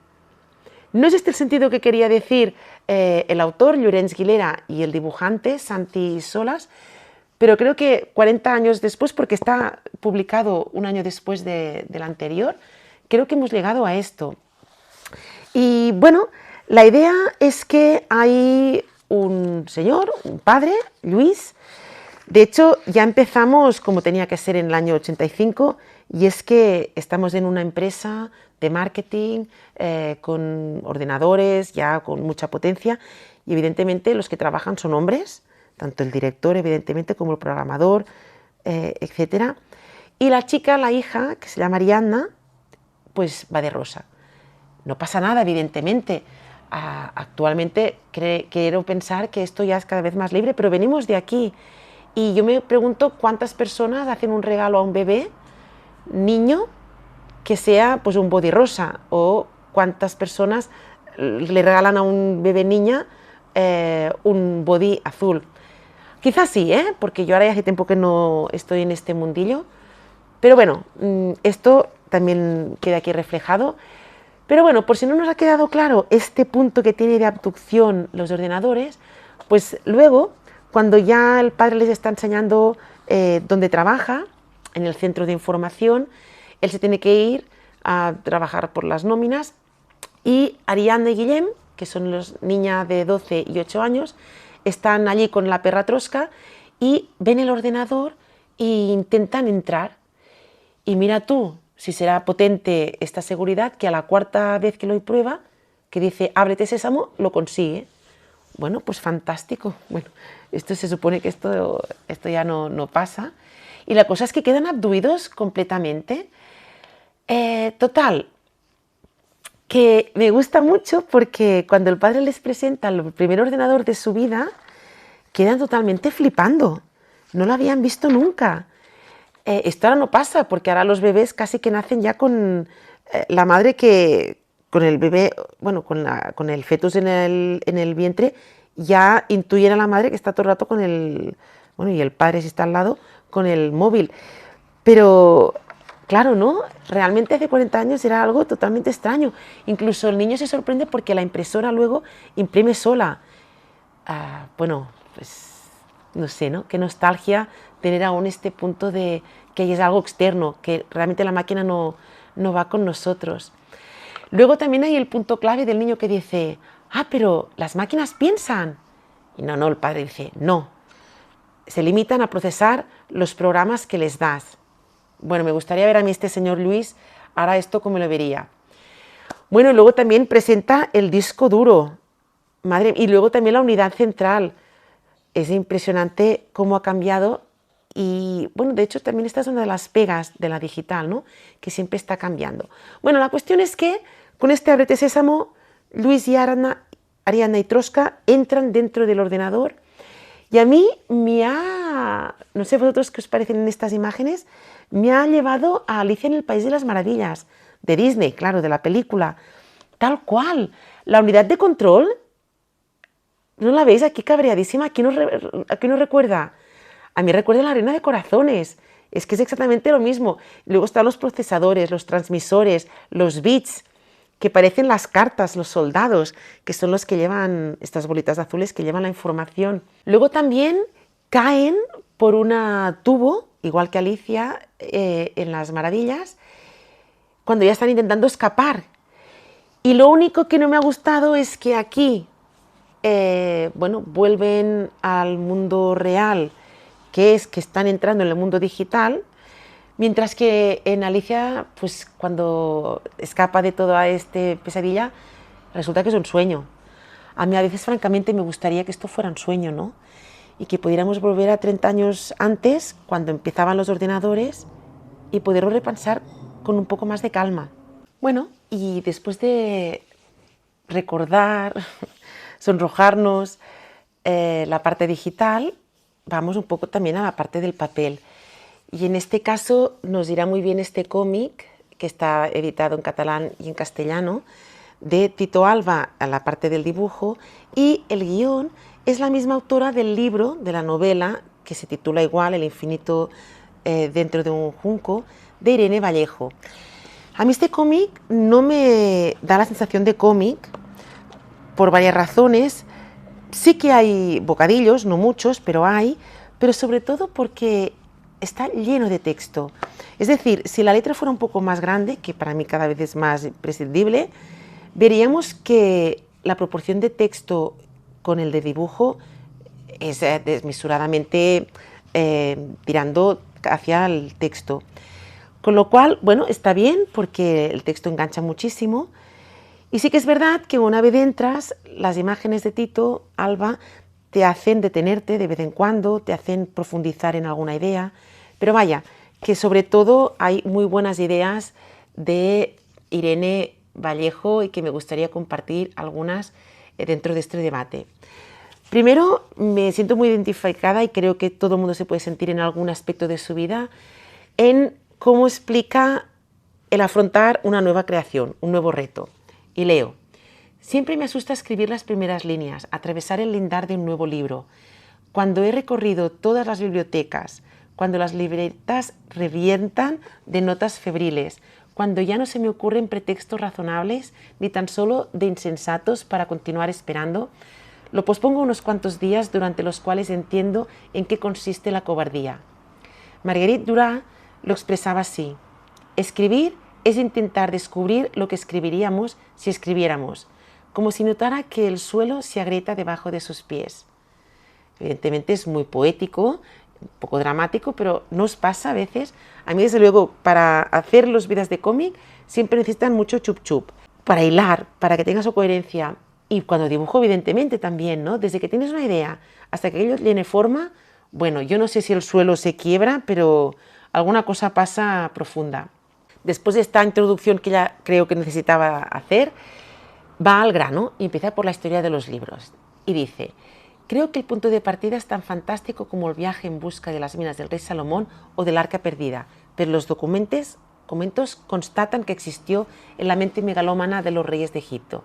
No es este el sentido que quería decir el autor, Llorenç Guilera, y el dibujante, Santi Solas, pero creo que 40 años después, porque está publicado un año después del anterior, creo que hemos llegado a esto. Y bueno, la idea es que hay un señor, un padre, Luis. De hecho, ya empezamos como tenía que ser en el año 85, y es que estamos en una empresa de marketing con ordenadores, ya con mucha potencia, y evidentemente los que trabajan son hombres, tanto el director, evidentemente, como el programador, etc. Y la chica, la hija, que se llama Ariadna, pues va de rosa. No pasa nada, evidentemente. Actualmente quiero pensar que esto ya es cada vez más libre, pero venimos de aquí. Y yo me pregunto cuántas personas hacen un regalo a un bebé, niño, que sea pues un body rosa, o cuántas personas le regalan a un bebé niña un body azul. Quizás sí, porque yo ahora ya hace tiempo que no estoy en este mundillo, pero bueno, esto también queda aquí reflejado. Pero bueno, por si no nos ha quedado claro este punto que tiene de abducción los ordenadores, pues luego, cuando ya el padre les está enseñando dónde trabaja, en el centro de información, él se tiene que ir a trabajar por las nóminas, y Ariadna y Guillem, que son los niñas de 12 y 8 años, están allí con la perra Trosca y ven el ordenador e intentan entrar. Y mira tú, si será potente esta seguridad, que a la cuarta vez que lo prueba, que dice ábrete sésamo, lo consigue. Bueno, pues fantástico. Bueno, esto se supone que esto ya no pasa. Y la cosa es que quedan abduidos completamente. Total, que me gusta mucho porque cuando el padre les presenta el primer ordenador de su vida, quedan totalmente flipando. No lo habían visto nunca. Esto ahora no pasa, porque ahora los bebés casi que nacen ya con la madre que, con el bebé, bueno, con el fetus en el vientre, ya intuyen a la madre que está todo el rato con el, bueno, y el padre si está al lado, con el móvil. Pero, claro, ¿no? Realmente hace 40 años era algo totalmente extraño. Incluso el niño se sorprende porque la impresora luego imprime sola. bueno, pues no sé, ¿no? Qué nostalgia tener aún este punto de que es algo externo, que realmente la máquina no va con nosotros. Luego también hay el punto clave del niño que dice, pero las máquinas piensan. Y no, el padre dice, no, se limitan a procesar los programas que les das. Bueno, me gustaría ver a mí este señor Luis, ahora esto cómo lo vería. Bueno, luego también presenta el disco duro, madre, y luego también la unidad central. Es impresionante cómo ha cambiado y, bueno, de hecho también esta es una de las pegas de la digital, ¿no? Que siempre está cambiando. Bueno, la cuestión es que con este Ábrete Sésamo, Luis y Ariadna y Troska entran dentro del ordenador y a mí no sé vosotros qué os parecen en estas imágenes, me ha llevado a Alicia en el País de las Maravillas, de Disney, claro, de la película, tal cual. La unidad de control, ¿no la veis aquí cabreadísima? ¿A quién nos recuerda? A mí recuerda la Reina de Corazones. Es que es exactamente lo mismo. Luego están los procesadores, los transmisores, los bits, que parecen las cartas, los soldados, que son los que llevan estas bolitas azules que llevan la información. Luego también caen por un tubo, igual que Alicia en las Maravillas, cuando ya están intentando escapar. Y lo único que no me ha gustado es que aquí, bueno, vuelven al mundo real, que es que están entrando en el mundo digital, mientras que en Alicia, pues cuando escapa de toda esta pesadilla, resulta que es un sueño. A mí a veces, francamente, me gustaría que esto fuera un sueño, ¿no? Y que pudiéramos volver a 30 años antes, cuando empezaban los ordenadores, y poderlo repensar con un poco más de calma. Bueno, y después de recordar, sonrojarnos la parte digital, vamos un poco también a la parte del papel. Y en este caso nos irá muy bien este cómic, que está editado en catalán y en castellano, de Tito Alba, a la parte del dibujo, y el guión es la misma autora del libro, de la novela, que se titula igual, El infinito dentro de un junco, de Irene Vallejo. A mí este cómic no me da la sensación de cómic por varias razones. Sí que hay bocadillos, no muchos, pero hay, pero sobre todo porque está lleno de texto. Es decir, si la letra fuera un poco más grande, que para mí cada vez es más imprescindible, veríamos que la proporción de texto con el de dibujo es desmesuradamente tirando hacia el texto. Con lo cual, bueno, está bien porque el texto engancha muchísimo. Y sí que es verdad que una vez entras, las imágenes de Tito Alba te hacen detenerte de vez en cuando, te hacen profundizar en alguna idea. Pero vaya, que sobre todo hay muy buenas ideas de Irene Vallejo y que me gustaría compartir algunas dentro de este debate. Primero, me siento muy identificada y creo que todo el mundo se puede sentir en algún aspecto de su vida en cómo explica el afrontar una nueva creación, un nuevo reto. Y leo: siempre me asusta escribir las primeras líneas, atravesar el lindar de un nuevo libro. Cuando he recorrido todas las bibliotecas, cuando las libretas revientan de notas febriles, cuando ya no se me ocurren pretextos razonables ni tan solo de insensatos para continuar esperando, lo pospongo unos cuantos días durante los cuales entiendo en qué consiste la cobardía. Marguerite Duras lo expresaba así: escribir es intentar descubrir lo que escribiríamos si escribiéramos, como si notara que el suelo se agrieta debajo de sus pies. Evidentemente es muy poético, un poco dramático, pero ¿no os pasa a veces? A mí, desde luego, para hacer los vidas de cómic siempre necesitan mucho chup chup, para hilar, para que tenga su coherencia. Y cuando dibujo, evidentemente, también, ¿no? Desde que tienes una idea hasta que aquello tiene forma, bueno, yo no sé si el suelo se quiebra, pero alguna cosa pasa profunda. Después de esta introducción que ya creo que necesitaba hacer, va al grano y empieza por la historia de los libros. Y dice: creo que el punto de partida es tan fantástico como el viaje en busca de las minas del rey Salomón o del arca perdida, pero los documentos constatan que existió en la mente megalómana de los reyes de Egipto.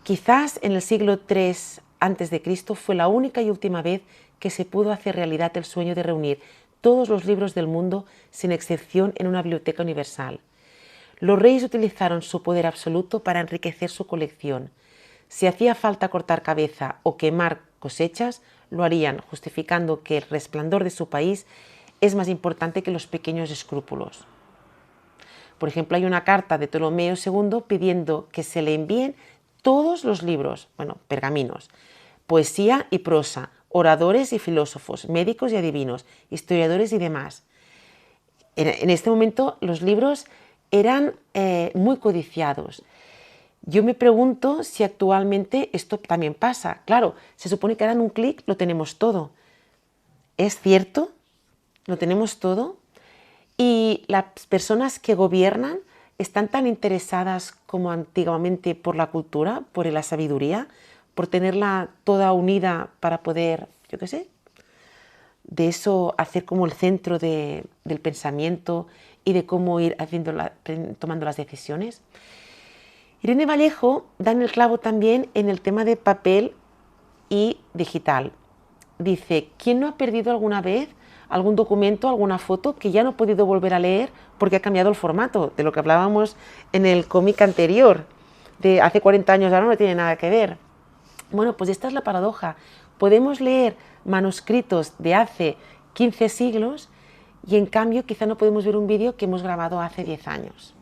Quizás en el siglo III a.C. fue la única y última vez que se pudo hacer realidad el sueño de reunir todos los libros del mundo sin excepción en una biblioteca universal. Los reyes utilizaron su poder absoluto para enriquecer su colección. Si hacía falta cortar cabeza o quemar cosechas, lo harían, justificando que el resplandor de su país es más importante que los pequeños escrúpulos. Por ejemplo, hay una carta de Ptolomeo II pidiendo que se le envíen todos los libros, pergaminos, poesía y prosa, oradores y filósofos, médicos y adivinos, historiadores y demás. En este momento los libros eran muy codiciados. Yo me pregunto si actualmente esto también pasa. Claro, se supone que ahora en un clic lo tenemos todo. ¿Es cierto? ¿Lo tenemos todo? Y las personas que gobiernan están tan interesadas como antiguamente por la cultura, por la sabiduría, por tenerla toda unida para poder, yo qué sé, de eso hacer como el centro del pensamiento y de cómo ir tomando las decisiones. Irene Vallejo da en el clavo también en el tema de papel y digital. Dice, ¿quién no ha perdido alguna vez algún documento, alguna foto que ya no ha podido volver a leer porque ha cambiado el formato? De lo que hablábamos en el cómic anterior, de hace 40 años, ahora no tiene nada que ver. Bueno, pues esta es la paradoja. Podemos leer manuscritos de hace 15 siglos y en cambio quizá no podemos ver un vídeo que hemos grabado hace 10 años.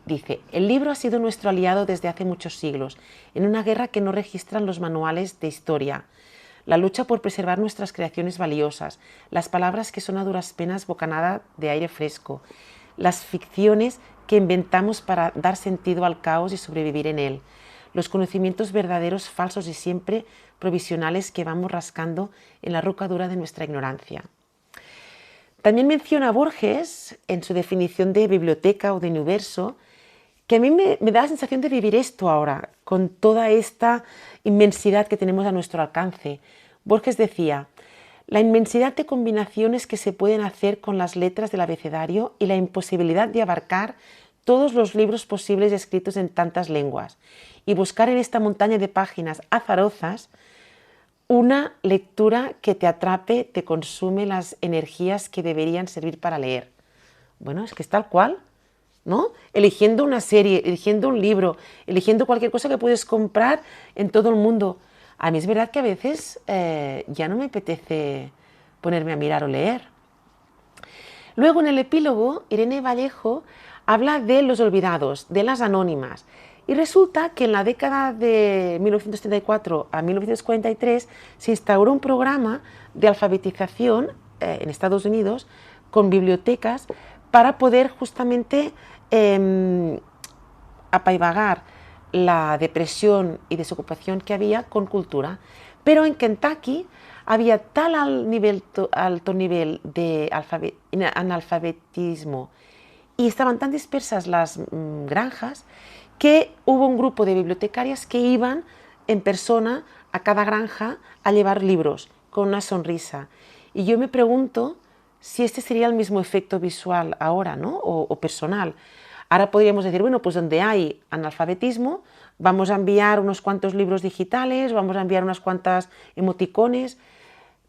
Dice, el libro ha sido nuestro aliado desde hace muchos siglos, en una guerra que no registran los manuales de historia. La lucha por preservar nuestras creaciones valiosas, las palabras que son a duras penas bocanada de aire fresco, las ficciones que inventamos para dar sentido al caos y sobrevivir en él, los conocimientos verdaderos, falsos y siempre provisionales que vamos rascando en la roca dura de nuestra ignorancia. También menciona Borges, en su definición de biblioteca o de universo, que a mí me da la sensación de vivir esto ahora, con toda esta inmensidad que tenemos a nuestro alcance. Borges decía, la inmensidad de combinaciones que se pueden hacer con las letras del abecedario y la imposibilidad de abarcar todos los libros posibles escritos en tantas lenguas y buscar en esta montaña de páginas azarosas una lectura que te atrape, te consume las energías que deberían servir para leer. Bueno, es que es tal cual, ¿no? Eligiendo una serie, eligiendo un libro, eligiendo cualquier cosa que puedes comprar en todo el mundo. A mí es verdad que a veces ya no me apetece ponerme a mirar o leer. Luego en el epílogo, Irene Vallejo habla de los olvidados, de las anónimas. Y resulta que en la década de 1934 a 1943 se instauró un programa de alfabetización en Estados Unidos con bibliotecas para poder justamente apaivagar la depresión y desocupación que había con cultura. Pero en Kentucky había tal alto nivel de analfabetismo y estaban tan dispersas las granjas que hubo un grupo de bibliotecarias que iban en persona a cada granja a llevar libros con una sonrisa. Y yo me pregunto si este sería el mismo efecto visual ahora, ¿no? O personal. Ahora podríamos decir, bueno, pues donde hay analfabetismo, vamos a enviar unos cuantos libros digitales, vamos a enviar unas cuantas emoticones,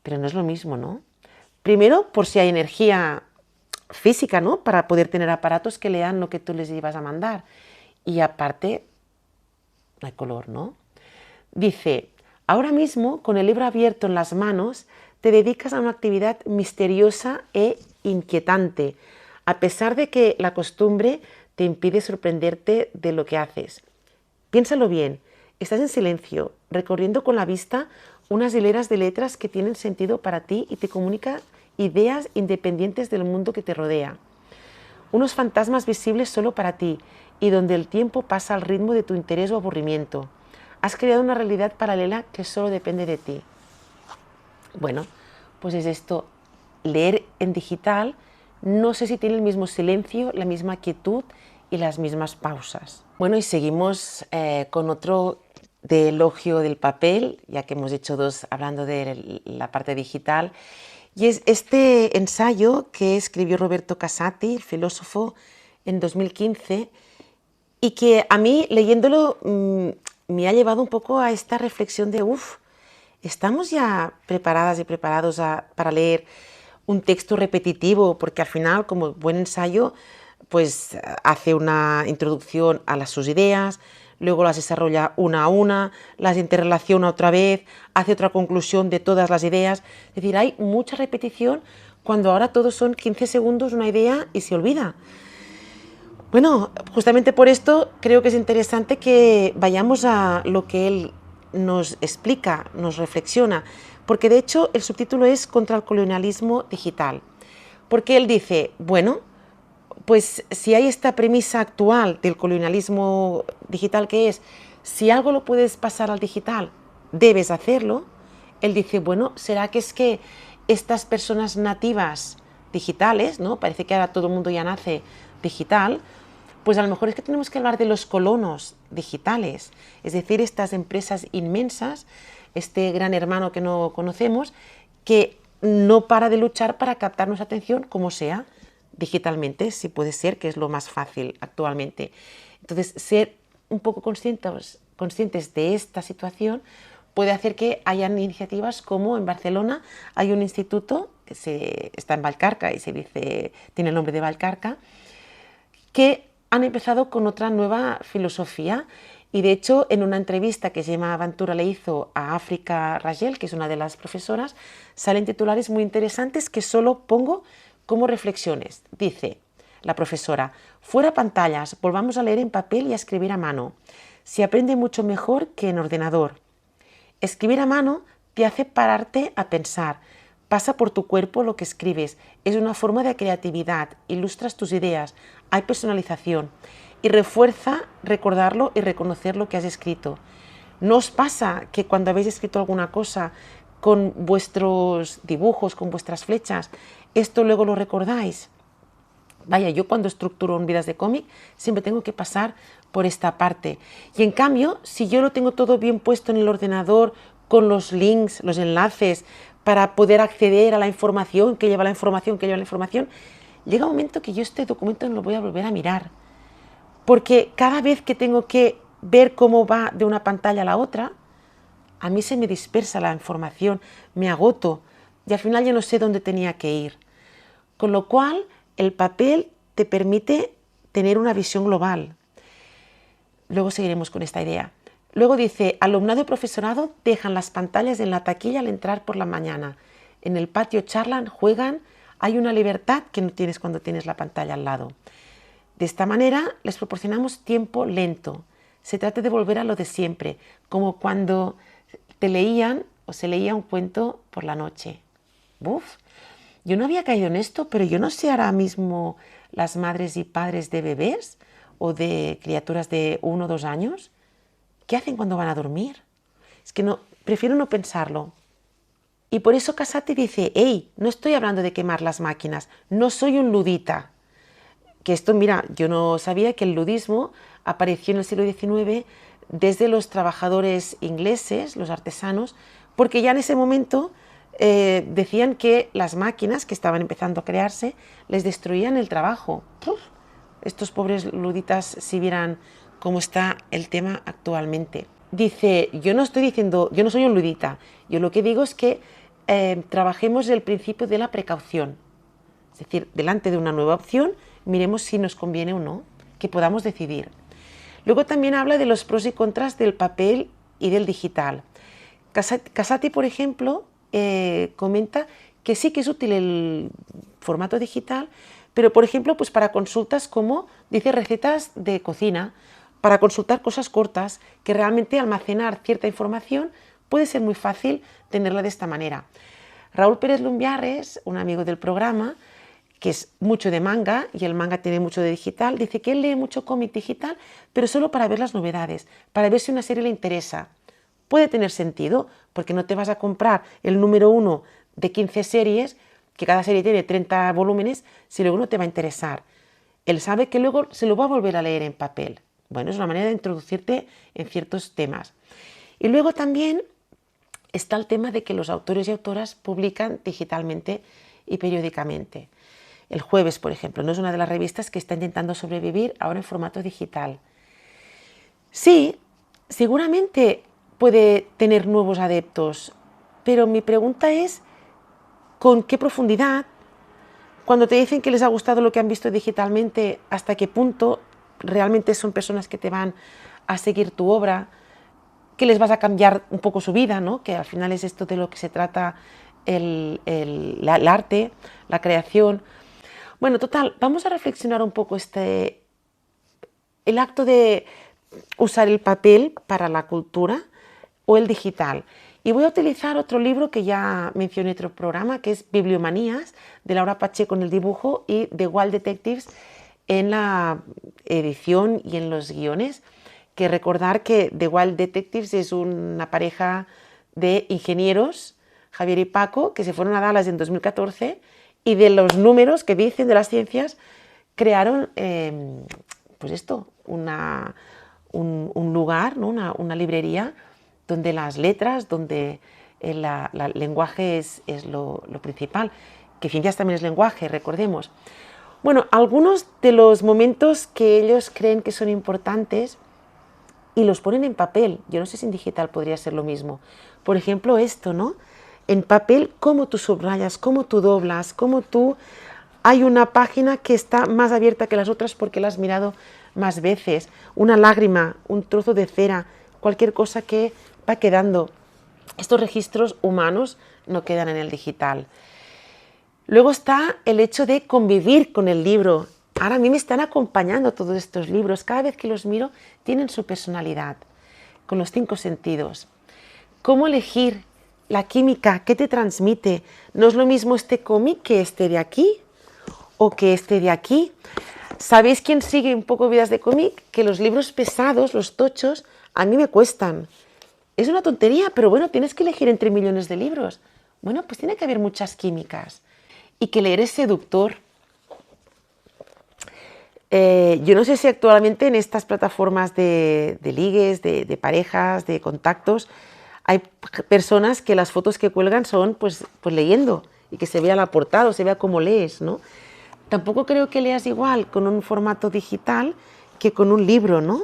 pero no es lo mismo, ¿no? Primero, por si hay energía física, ¿no? Para poder tener aparatos que lean lo que tú les ibas a mandar. Y aparte, no hay color, ¿no? Dice, ahora mismo, con el libro abierto en las manos, te dedicas a una actividad misteriosa e inquietante, a pesar de que la costumbre te impide sorprenderte de lo que haces. Piénsalo bien, estás en silencio, recorriendo con la vista unas hileras de letras que tienen sentido para ti y te comunican ideas independientes del mundo que te rodea. Unos fantasmas visibles solo para ti y donde el tiempo pasa al ritmo de tu interés o aburrimiento. Has creado una realidad paralela que solo depende de ti. Bueno, pues es esto, leer en digital, no sé si tiene el mismo silencio, la misma quietud y las mismas pausas. Bueno, y seguimos con otro de elogio del papel, ya que hemos hecho dos hablando de la parte digital, y es este ensayo que escribió Roberto Casati, el filósofo, en 2015, y que a mí, leyéndolo, me ha llevado un poco a esta reflexión de, ¿estamos ya preparadas y preparados para leer un texto repetitivo? Porque al final, como buen ensayo, pues hace una introducción a sus ideas, luego las desarrolla una a una, las interrelaciona otra vez, hace otra conclusión de todas las ideas. Es decir, hay mucha repetición cuando ahora todos son 15 segundos una idea y se olvida. Bueno, justamente por esto creo que es interesante que vayamos a lo que él nos explica, nos reflexiona, porque de hecho el subtítulo es Contra el colonialismo digital, porque él dice, bueno, pues si hay esta premisa actual del colonialismo digital que es, si algo lo puedes pasar al digital, debes hacerlo, él dice, bueno, ¿será que es que estas personas nativas digitales, ¿no? Parece que ahora todo el mundo ya nace digital, pues a lo mejor es que tenemos que hablar de los colonos digitales, es decir, estas empresas inmensas, este gran hermano que no conocemos, que no para de luchar para captar nuestra atención como sea, digitalmente, si puede ser, que es lo más fácil actualmente. Entonces, ser un poco conscientes de esta situación puede hacer que hayan iniciativas como en Barcelona hay un instituto que está en Vallcarca y tiene el nombre de Vallcarca, que han empezado con otra nueva filosofía y de hecho en una entrevista que Gemma Ventura le hizo a África Ragel, que es una de las profesoras, salen titulares muy interesantes que solo pongo como reflexiones. Dice la profesora, fuera pantallas, volvamos a leer en papel y a escribir a mano. Se aprende mucho mejor que en ordenador. Escribir a mano te hace pararte a pensar. Pasa por tu cuerpo lo que escribes. Es una forma de creatividad. Ilustras tus ideas. Hay personalización. Y refuerza recordarlo y reconocer lo que has escrito. ¿No os pasa que cuando habéis escrito alguna cosa con vuestros dibujos, con vuestras flechas, esto luego lo recordáis? Vaya, yo cuando estructuro un vidas de cómic siempre tengo que pasar por esta parte. Y en cambio, si yo lo tengo todo bien puesto en el ordenador, con los links, los enlaces, para poder acceder a la información, que lleva la información, llega un momento que yo este documento no lo voy a volver a mirar. Porque cada vez que tengo que ver cómo va de una pantalla a la otra, a mí se me dispersa la información, me agoto y al final ya no sé dónde tenía que ir. Con lo cual, el papel te permite tener una visión global. Luego seguiremos con esta idea. Luego dice, alumnado y profesorado dejan las pantallas en la taquilla al entrar por la mañana. En el patio charlan, juegan, hay una libertad que no tienes cuando tienes la pantalla al lado. De esta manera les proporcionamos tiempo lento. Se trata de volver a lo de siempre, como cuando te leían o se leía un cuento por la noche. ¡Buf! Yo no había caído en esto, pero yo no sé ahora mismo las madres y padres de bebés o de criaturas de 1 o 2 años, ¿qué hacen cuando van a dormir? Es que no, prefiero no pensarlo. Y por eso Casati dice, hey, no estoy hablando de quemar las máquinas, no soy un ludita. Que esto, mira, yo no sabía que el ludismo apareció en el siglo XIX desde los trabajadores ingleses, los artesanos, porque ya en ese momento decían que las máquinas que estaban empezando a crearse les destruían el trabajo. ¡Puf! Estos pobres luditas si vieran cómo está el tema actualmente. Dice, yo no estoy diciendo, yo no soy un ludita, yo lo que digo es que trabajemos el principio de la precaución. Es decir, delante de una nueva opción, miremos si nos conviene o no, que podamos decidir. Luego también habla de los pros y contras del papel y del digital. Casati, por ejemplo, comenta que sí que es útil el formato digital, pero por ejemplo, pues para consultas como, dice, recetas de cocina, para consultar cosas cortas, que realmente almacenar cierta información puede ser muy fácil tenerla de esta manera. Raúl Pérez Lumbiares, un amigo del programa, que es mucho de manga, y el manga tiene mucho de digital, dice que él lee mucho cómic digital, pero solo para ver las novedades, para ver si una serie le interesa. Puede tener sentido, porque no te vas a comprar el número 1 de 15 series, que cada serie tiene 30 volúmenes, si luego no te va a interesar. Él sabe que luego se lo va a volver a leer en papel. Bueno, es una manera de introducirte en ciertos temas. Y luego también está el tema de que los autores y autoras publican digitalmente y periódicamente. El Jueves, por ejemplo, no es una de las revistas que está intentando sobrevivir ahora en formato digital. Sí, seguramente puede tener nuevos adeptos, pero mi pregunta es, ¿con qué profundidad? Cuando te dicen que les ha gustado lo que han visto digitalmente, ¿hasta qué punto realmente son personas que te van a seguir tu obra, que les vas a cambiar un poco su vida, ¿no? Que al final es esto de lo que se trata el arte, la creación. Bueno, total, vamos a reflexionar un poco el acto de usar el papel para la cultura o el digital. Y voy a utilizar otro libro que ya mencioné en otro programa, que es Bibliomanías, de Laura Pacheco en el dibujo y The Wild Detectives en la edición y en los guiones. Que recordar que The Wild Detectives es una pareja de ingenieros, Javier y Paco, que se fueron a Dallas en 2014 y de los números que dicen de las ciencias crearon pues esto, un lugar, ¿no? una librería donde las letras, donde el lenguaje es lo principal, que ciencias también es lenguaje, recordemos. Bueno, algunos de los momentos que ellos creen que son importantes y los ponen en papel. Yo no sé si en digital podría ser lo mismo. Por ejemplo, esto, ¿no? En papel, cómo tú subrayas, cómo tú doblas, cómo tú... Hay una página que está más abierta que las otras porque la has mirado más veces. Una lágrima, un trozo de cera, cualquier cosa que va quedando. Estos registros humanos no quedan en el digital. Luego está el hecho de convivir con el libro. Ahora a mí me están acompañando todos estos libros. Cada vez que los miro tienen su personalidad, con los 5 sentidos. ¿Cómo elegir la química? ¿Qué te transmite? No es lo mismo este cómic que este de aquí o que este de aquí. ¿Sabéis quién sigue un poco Vidas de cómic? Que los libros pesados, los tochos, a mí me cuestan. Es una tontería, pero bueno, tienes que elegir entre millones de libros. Bueno, pues tiene que haber muchas químicas. Y que leer es seductor. Yo no sé si actualmente en estas plataformas de ligues, de parejas, de contactos, hay personas que las fotos que cuelgan son pues leyendo y que se vea la portada o se vea cómo lees, ¿no? Tampoco creo que leas igual con un formato digital que con un libro, ¿no?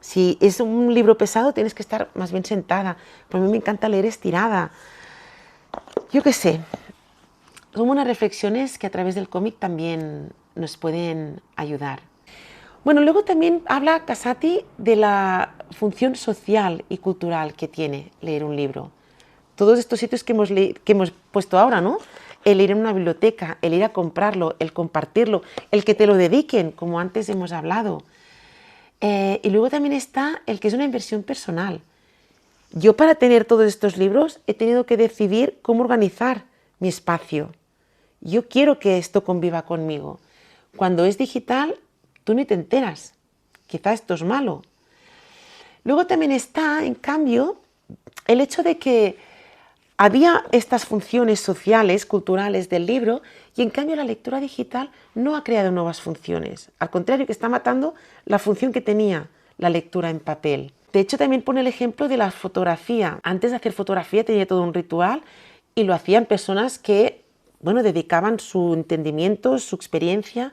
Si es un libro pesado tienes que estar más bien sentada. Pero a mí me encanta leer estirada. Yo qué sé. Son unas reflexiones que a través del cómic también nos pueden ayudar. Bueno, luego también habla Casati de la función social y cultural que tiene leer un libro. Todos estos sitios que hemos puesto ahora, ¿no? El ir a una biblioteca, el ir a comprarlo, el compartirlo, el que te lo dediquen, como antes hemos hablado. Y luego también está el que es una inversión personal. Yo para tener todos estos libros he tenido que decidir cómo organizar mi espacio. Yo quiero que esto conviva conmigo. Cuando es digital, tú ni te enteras. Quizá esto es malo. Luego también está, en cambio, el hecho de que había estas funciones sociales, culturales del libro, y en cambio la lectura digital no ha creado nuevas funciones. Al contrario, que está matando la función que tenía la lectura en papel. De hecho, también pone el ejemplo de la fotografía. Antes de hacer fotografía tenía todo un ritual y lo hacían personas que, bueno, dedicaban su entendimiento, su experiencia,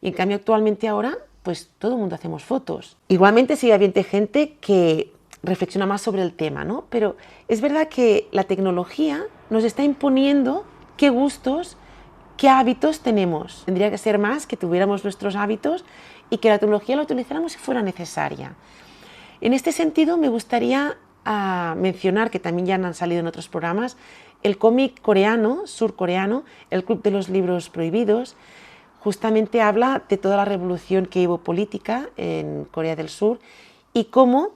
y en cambio actualmente ahora, pues todo el mundo hacemos fotos. Igualmente sigue habiendo gente que reflexiona más sobre el tema, ¿no? Pero es verdad que la tecnología nos está imponiendo qué gustos, qué hábitos tenemos. Tendría que ser más que tuviéramos nuestros hábitos y que la tecnología la utilizáramos si fuera necesaria. En este sentido me gustaría mencionar, que también ya han salido en otros programas, el cómic coreano, surcoreano, El Club de los Libros Prohibidos. Justamente habla de toda la revolución que hubo política en Corea del Sur y cómo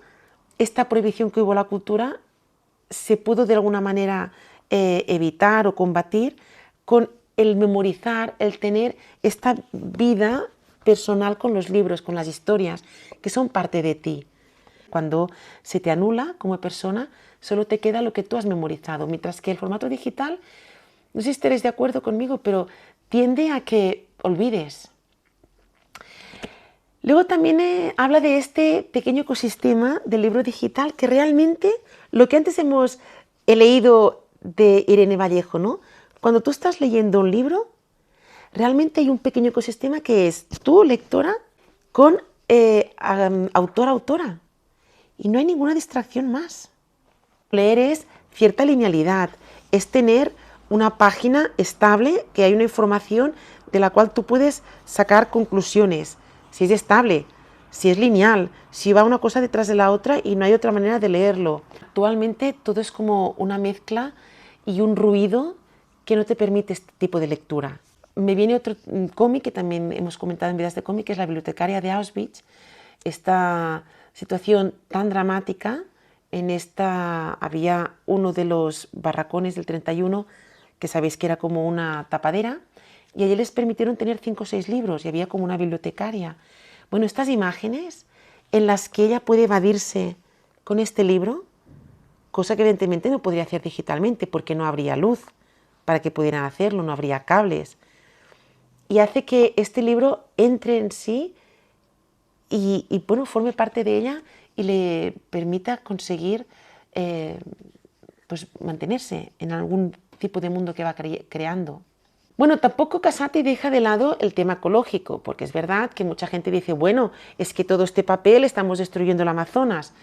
esta prohibición que hubo a la cultura se pudo de alguna manera evitar o combatir con el memorizar, el tener esta vida personal con los libros, con las historias, que son parte de ti. Cuando se te anula como persona, solo te queda lo que tú has memorizado, mientras que el formato digital, no sé si estaréis de acuerdo conmigo, pero tiende a que olvides. Luego también habla de este pequeño ecosistema del libro digital, que realmente lo que antes he leído de Irene Vallejo, ¿no? Cuando tú estás leyendo un libro, realmente hay un pequeño ecosistema que es tú, lectora, con autora. Y no hay ninguna distracción más. Leer es cierta linealidad, es tener una página estable, que hay una información de la cual tú puedes sacar conclusiones. Si es estable, si es lineal, si va una cosa detrás de la otra y no hay otra manera de leerlo. Actualmente todo es como una mezcla y un ruido que no te permite este tipo de lectura. Me viene otro cómic que también hemos comentado en Vidas de Cómic, que es La bibliotecaria de Auschwitz. Esta situación tan dramática, en esta había uno de los barracones del 31, que sabéis que era como una tapadera, y allí les permitieron tener 5 o 6 libros y había como una bibliotecaria. Bueno, estas imágenes en las que ella puede evadirse con este libro, cosa que evidentemente no podría hacer digitalmente porque no habría luz para que pudieran hacerlo, no habría cables. Y hace que este libro entre en sí y bueno, forme parte de ella y le permita conseguir pues mantenerse en algún tipo de mundo que va creando. Bueno, tampoco Casati deja de lado el tema ecológico, porque es verdad que mucha gente dice, bueno, es que todo este papel estamos destruyendo el Amazonas.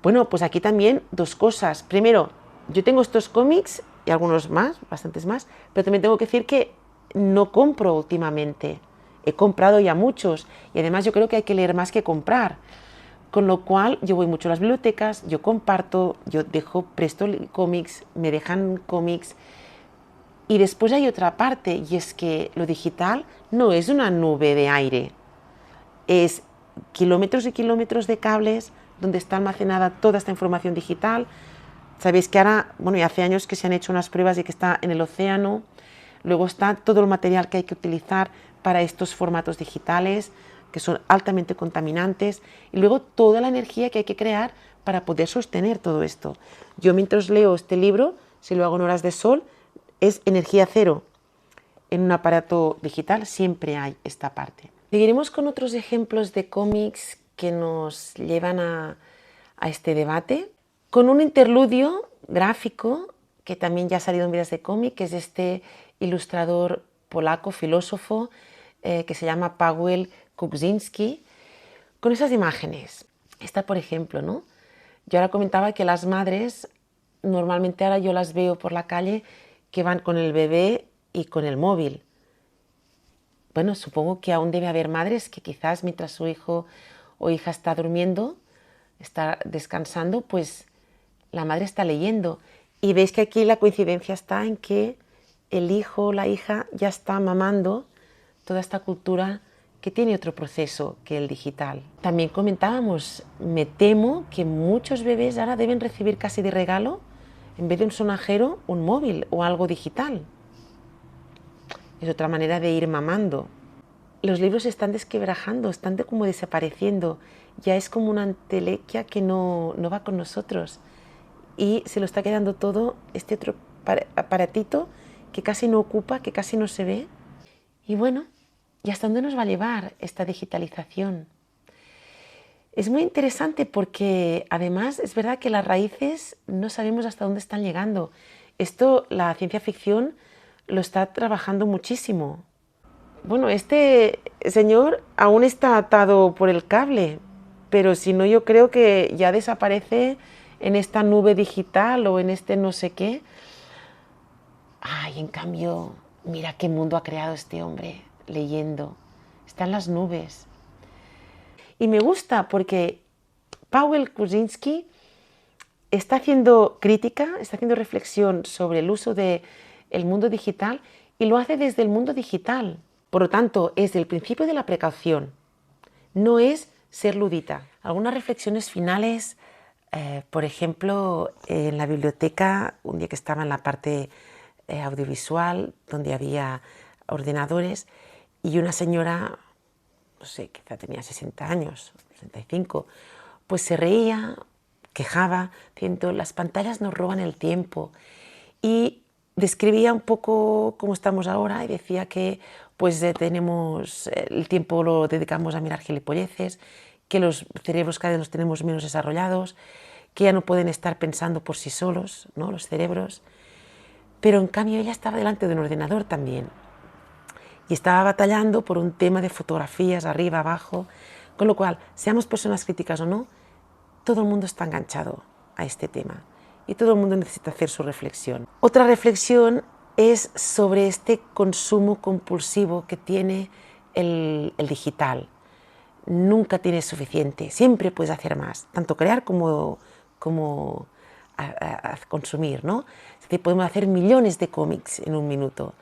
Bueno, pues aquí también dos cosas. Primero, yo tengo estos cómics y algunos más, bastantes más, pero también tengo que decir que no compro últimamente. He comprado ya muchos y además yo creo que hay que leer más que comprar. Con lo cual yo voy mucho a las bibliotecas, yo comparto, yo presto cómics, me dejan cómics. Y después hay otra parte y es que lo digital no es una nube de aire, es kilómetros y kilómetros de cables donde está almacenada toda esta información digital. Sabéis que ahora, bueno, ya hace años que se han hecho unas pruebas de que está en el océano, luego está todo el material que hay que utilizar para estos formatos digitales, que son altamente contaminantes, y luego toda la energía que hay que crear para poder sostener todo esto. Yo mientras leo este libro, si lo hago en horas de sol, es energía cero. En un aparato digital siempre hay esta parte. Seguiremos con otros ejemplos de cómics que nos llevan a este debate, con un interludio gráfico que también ya ha salido en Vidas de Cómic, que es este ilustrador polaco, filósofo, que se llama Paweł Kuczynski, con esas imágenes. Esta, por ejemplo, ¿no? Yo ahora comentaba que las madres, normalmente ahora yo las veo por la calle que van con el bebé y con el móvil. Bueno, supongo que aún debe haber madres que quizás mientras su hijo o hija está durmiendo, está descansando, pues la madre está leyendo. Y veis que aquí la coincidencia está en que el hijo o la hija ya está mamando toda esta cultura que tiene otro proceso que el digital. También comentábamos, me temo que muchos bebés ahora deben recibir casi de regalo, en vez de un sonajero, un móvil o algo digital. Es otra manera de ir mamando. Los libros se están desquebrajando, están como desapareciendo. Ya es como una entelequia que no va con nosotros. Y se lo está quedando todo este otro aparatito que casi no ocupa, que casi no se ve. Y bueno, ¿y hasta dónde nos va a llevar esta digitalización? Es muy interesante porque además es verdad que las raíces no sabemos hasta dónde están llegando. Esto la ciencia ficción lo está trabajando muchísimo. Bueno, este señor aún está atado por el cable, pero si no yo creo que ya desaparece en esta nube digital o en este no sé qué. Ay, en cambio, mira qué mundo ha creado este hombre leyendo. Está en las nubes. Y me gusta porque Paweł Kuczynski está haciendo crítica, está haciendo reflexión sobre el uso del mundo digital y lo hace desde el mundo digital. Por lo tanto, es el principio de la precaución, no es ser ludita. Algunas reflexiones finales, por ejemplo, en la biblioteca, un día que estaba en la parte audiovisual, donde había ordenadores, y una señora, no sé, quizá tenía 60 años, 65, pues se reía, quejaba, diciendo, las pantallas nos roban el tiempo. Y describía un poco cómo estamos ahora y decía que pues tenemos el tiempo lo dedicamos a mirar gilipolleces, que los cerebros cada vez los tenemos menos desarrollados, que ya no pueden estar pensando por sí solos, ¿no? Los cerebros. Pero en cambio ella estaba delante de un ordenador también y estaba batallando por un tema de fotografías arriba, abajo, con lo cual, seamos personas críticas o no, todo el mundo está enganchado a este tema y todo el mundo necesita hacer su reflexión. Otra reflexión es sobre este consumo compulsivo que tiene el digital. nunca tienes suficiente, siempre puedes hacer más, tanto crear como consumir, ¿no? Es decir, podemos hacer millones de cómics en un minuto.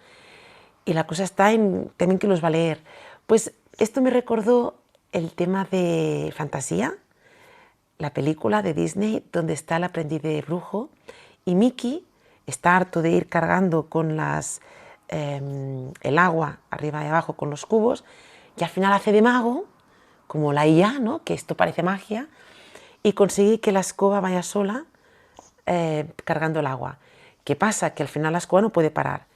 Y la cosa está en también que los va a leer. Pues esto me recordó el tema de Fantasía, la película de Disney donde está el aprendiz de brujo y Mickey está harto de ir cargando con el agua arriba y abajo con los cubos y al final hace de mago, como la IA, ¿no? Que esto parece magia, y consigue que la escoba vaya sola cargando el agua. ¿Qué pasa? Que al final la escoba no puede parar.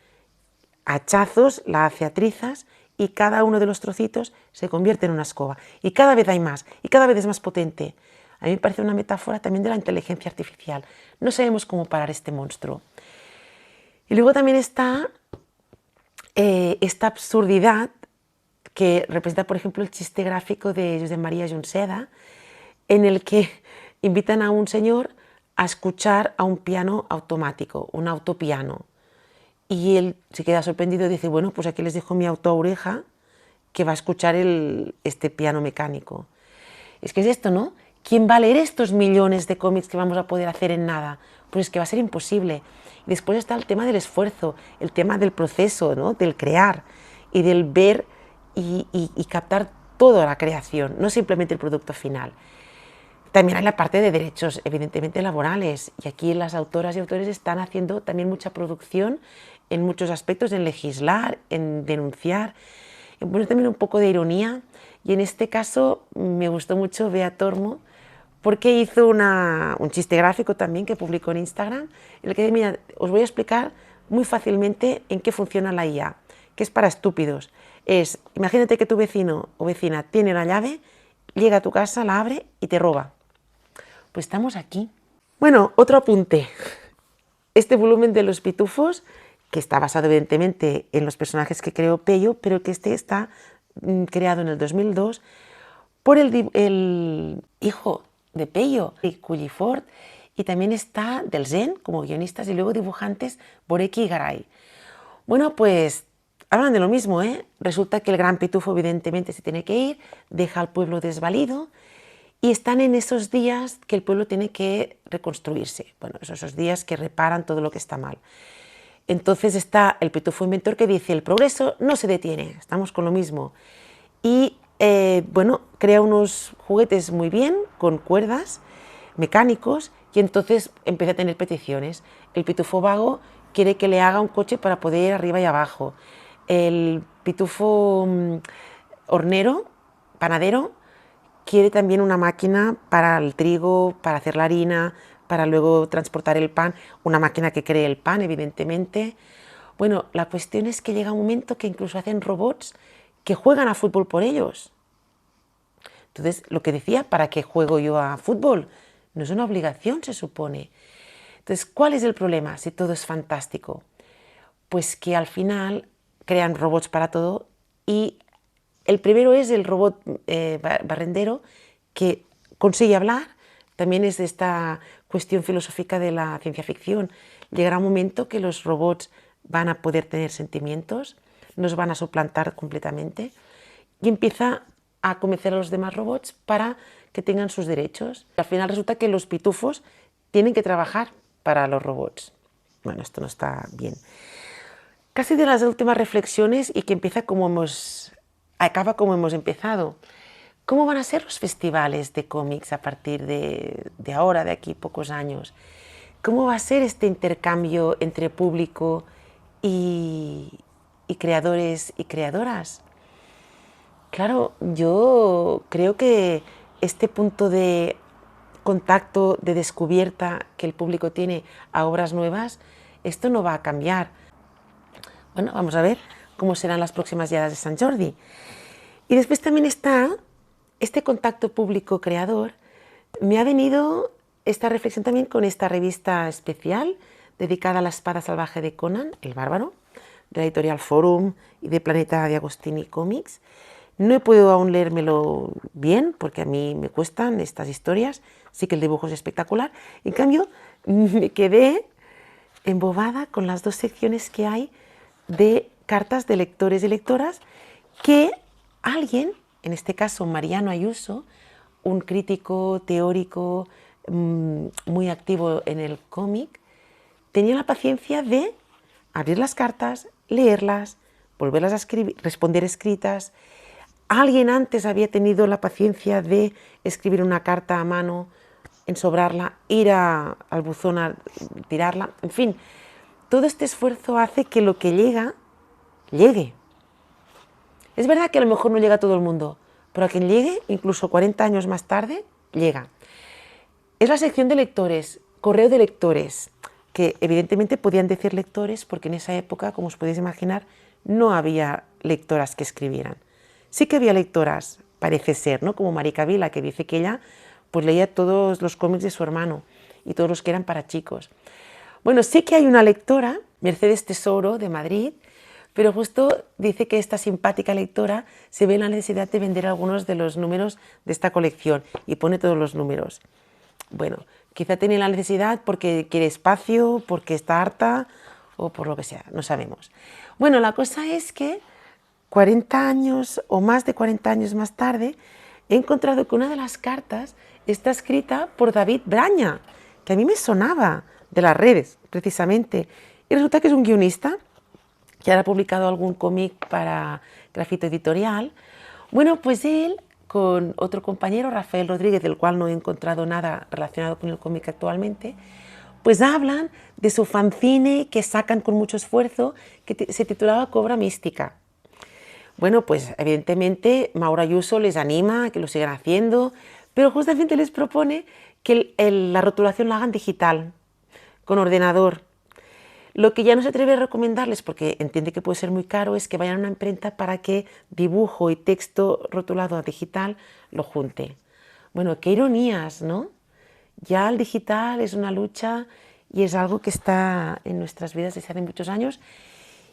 A hachazos la hace a trizas y cada uno de los trocitos se convierte en una escoba. Y cada vez hay más, y cada vez es más potente. A mí me parece una metáfora también de la inteligencia artificial. No sabemos cómo parar este monstruo. Y luego también está esta absurdidad que representa, por ejemplo, el chiste gráfico de Josep Maria Junceda, en el que invitan a un señor a escuchar a un piano automático, un autopiano. Y él se queda sorprendido y dice, bueno, pues aquí les dejo mi autooreja que va a escuchar este piano mecánico. Es que es esto, ¿no? ¿Quién va a leer estos millones de cómics que vamos a poder hacer en nada? Pues es que va a ser imposible. Y después está el tema del esfuerzo, el tema del proceso, ¿no? Del crear y del ver y captar toda la creación, no simplemente el producto final. También hay la parte de derechos, evidentemente, laborales. Y aquí las autoras y autores están haciendo también mucha producción en muchos aspectos, en legislar, en denunciar, en poner también un poco de ironía. Y en este caso me gustó mucho Bea Tormo, porque hizo un chiste gráfico también que publicó en Instagram, en el que dice, mira, os voy a explicar muy fácilmente en qué funciona la IA, que es para estúpidos. Imagínate que tu vecino o vecina tiene la llave, llega a tu casa, la abre y te roba. Pues estamos aquí. Bueno, otro apunte. Este volumen de Los Pitufos, que está basado evidentemente en los personajes que creó Pello, pero que este está creado en el 2002 por el hijo de Pello, Cullifort, y también está del Zen como guionistas y luego dibujantes Boreki y Garay. Bueno, pues hablan de lo mismo, ¿eh? Resulta que el gran pitufo evidentemente se tiene que ir, deja al pueblo desvalido y están en esos días que el pueblo tiene que reconstruirse. Bueno, esos días que reparan todo lo que está mal. Entonces está el pitufo inventor que dice, el progreso no se detiene, estamos con lo mismo. Y bueno, crea unos juguetes muy bien, con cuerdas, mecánicos, y entonces empieza a tener peticiones. El pitufo vago quiere que le haga un coche para poder ir arriba y abajo. El pitufo hornero, panadero, quiere también una máquina para el trigo, para hacer la harina, para luego transportar el pan, una máquina que cree el pan, evidentemente. Bueno, la cuestión es que llega un momento que incluso hacen robots que juegan a fútbol por ellos. Entonces, lo que decía, ¿para qué juego yo a fútbol? No es una obligación, se supone. Entonces, ¿cuál es el problema si todo es fantástico? Pues que al final crean robots para todo y el primero es el robot barrendero que consigue hablar. También es de esta cuestión filosófica de la ciencia ficción. Llegará un momento que los robots van a poder tener sentimientos, nos van a suplantar completamente y empieza a convencer a los demás robots para que tengan sus derechos. Al final resulta que los pitufos tienen que trabajar para los robots. Bueno, esto no está bien. Casi de las últimas reflexiones y que acaba como hemos empezado. ¿Cómo van a ser los festivales de cómics a partir de ahora, de aquí pocos años? ¿Cómo va a ser este intercambio entre público y creadores y creadoras? Claro, yo creo que este punto de contacto, de descubierta que el público tiene a obras nuevas, esto no va a cambiar. Bueno, vamos a ver cómo serán las próximas diadas de Sant Jordi. Y después también está este contacto público-creador. Me ha venido esta reflexión también con esta revista especial dedicada a la espada salvaje de Conan, el Bárbaro, de la editorial Forum y de Planeta de Agostini Comics. No he podido aún leérmelo bien porque a mí me cuestan estas historias, sí que el dibujo es espectacular. En cambio, me quedé embobada con las dos secciones que hay de cartas de lectores y lectoras que alguien en este caso Mariano Ayuso, un crítico teórico muy activo en el cómic, tenía la paciencia de abrir las cartas, leerlas, volverlas a escribir, responder escritas. Alguien antes había tenido la paciencia de escribir una carta a mano, ensobrarla, ir al buzón a tirarla, en fin, todo este esfuerzo hace que lo que llega, llegue. Es verdad que a lo mejor no llega a todo el mundo, pero a quien llegue, incluso 40 años más tarde, llega. Es la sección de lectores, correo de lectores, que evidentemente podían decir lectores porque en esa época, como os podéis imaginar, no había lectoras que escribieran. Sí que había lectoras, parece ser, ¿no? Como Marica Vila, que dice que ella pues leía todos los cómics de su hermano y todos los que eran para chicos. Bueno, sí que hay una lectora, Mercedes Tesoro, de Madrid, pero justo dice que esta simpática lectora se ve en la necesidad de vender algunos de los números de esta colección y pone todos los números. Bueno, quizá tiene la necesidad porque quiere espacio, porque está harta o por lo que sea, no sabemos. Bueno, la cosa es que 40 años o más de 40 años más tarde he encontrado que una de las cartas está escrita por David Braña, que a mí me sonaba de las redes, precisamente. Y resulta que es un guionista que ahora ha publicado algún cómic para Grafito Editorial. Bueno, pues él, con otro compañero, Rafael Rodríguez, del cual no he encontrado nada relacionado con el cómic actualmente, pues hablan de su fanzine que sacan con mucho esfuerzo, que se titulaba Cobra Mística. Bueno, pues evidentemente Mauro Ayuso les anima a que lo sigan haciendo, pero justamente les propone que la rotulación la hagan digital, con ordenador. Lo que ya no se atreve a recomendarles, porque entiende que puede ser muy caro, es que vayan a una imprenta para que dibujo y texto rotulado a digital lo junte. Bueno, qué ironías, ¿no? Ya el digital es una lucha y es algo que está en nuestras vidas desde hace muchos años.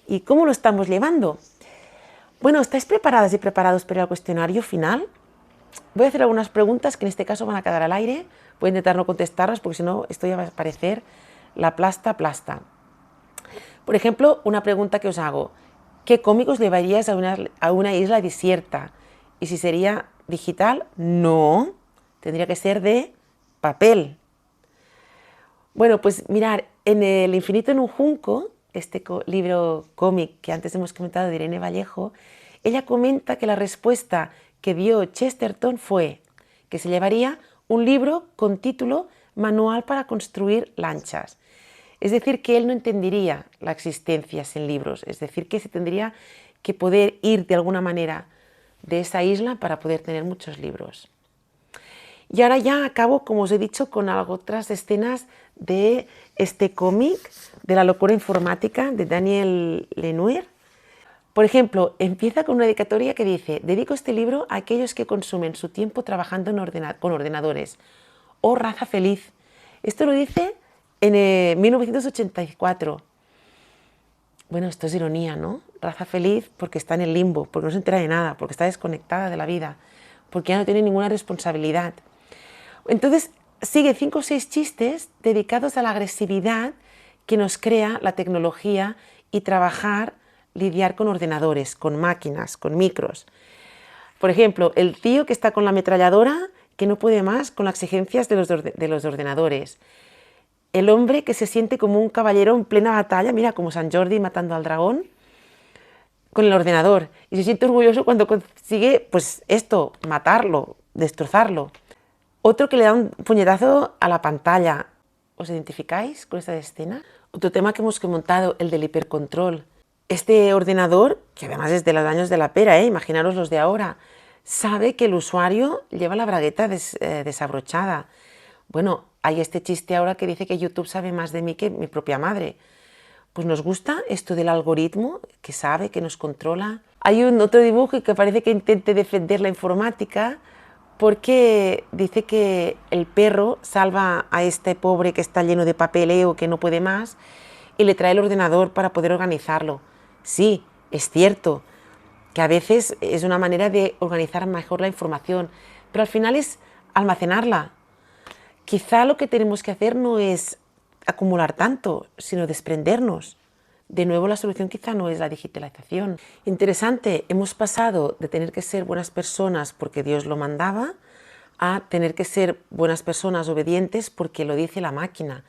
¿Y cómo lo estamos llevando? Bueno, ¿estáis preparadas y preparados para el cuestionario final? Voy a hacer algunas preguntas que en este caso van a quedar al aire. Voy a intentar no contestarlas porque si no esto ya va a parecer la plasta. Por ejemplo, una pregunta que os hago. ¿Qué cómicos llevarías a una isla desierta? ¿Y si sería digital? No, tendría que ser de papel. Bueno, pues mirar, en El infinito en un junco, este libro cómic que antes hemos comentado de Irene Vallejo, ella comenta que la respuesta que dio Chesterton fue que se llevaría un libro con título Manual para construir lanchas. Es decir, que él no entendería la existencia sin libros, es decir, que se tendría que poder ir de alguna manera de esa isla para poder tener muchos libros. Y ahora ya acabo, como os he dicho, con otras escenas de este cómic de la locura informática de Daniel Lenoir. Por ejemplo, empieza con una dedicatoria que dice: dedico este libro a aquellos que consumen su tiempo trabajando con ordenadores. ¡Oh, raza feliz! Esto lo dice en 1984. Bueno, esto es ironía, ¿no? Raza feliz porque está en el limbo, porque no se entera de nada, porque está desconectada de la vida, porque ya no tiene ninguna responsabilidad. Entonces sigue 5 o 6 chistes dedicados a la agresividad que nos crea la tecnología y lidiar con ordenadores, con máquinas, con micros. Por ejemplo, el tío que está con la ametralladora, que no puede más con las exigencias de los ordenadores. El hombre que se siente como un caballero en plena batalla, mira, como San Jordi matando al dragón, con el ordenador. Y se siente orgulloso cuando consigue, pues esto, matarlo, destrozarlo. Otro que le da un puñetazo a la pantalla. ¿Os identificáis con esta escena? Otro tema que hemos comentado, el del hipercontrol. Este ordenador, que además es de los años de la pera, imaginaros los de ahora, sabe que el usuario lleva la bragueta desabrochada. Bueno, hay este chiste ahora que dice que YouTube sabe más de mí que mi propia madre. Pues nos gusta esto del algoritmo que sabe, que nos controla. Hay otro dibujo que parece que intente defender la informática porque dice que el perro salva a este pobre que está lleno de papeleo, que no puede más, y le trae el ordenador para poder organizarlo. Sí, es cierto que a veces es una manera de organizar mejor la información, pero al final es almacenarla. Quizá lo que tenemos que hacer no es acumular tanto, sino desprendernos de nuevo la solución quizá no es la digitalización. Interesante, hemos pasado de tener que ser buenas personas porque Dios lo mandaba a tener que ser buenas personas obedientes porque lo dice la máquina.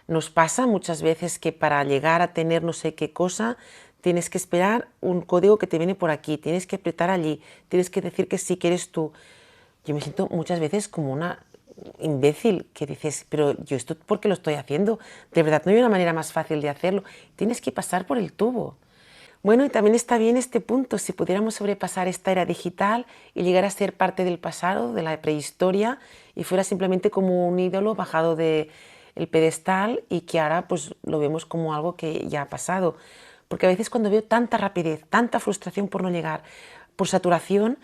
Nos pasa muchas veces que para llegar a tener no sé qué cosa tienes que esperar un código que te viene por aquí, tienes que apretar allí, tienes que decir que sí, que eres tú. Yo me siento muchas veces como una imbécil que dices, pero yo esto ¿por qué lo estoy haciendo? De verdad no hay una manera más fácil de hacerlo. Tienes que pasar por el tubo. Bueno, y también está bien este punto, si pudiéramos sobrepasar esta era digital y llegar a ser parte del pasado, de la prehistoria, y fuera simplemente como un ídolo bajado del pedestal y que ahora pues lo vemos como algo que ya ha pasado. Porque a veces cuando veo tanta rapidez, tanta frustración por no llegar, por saturación,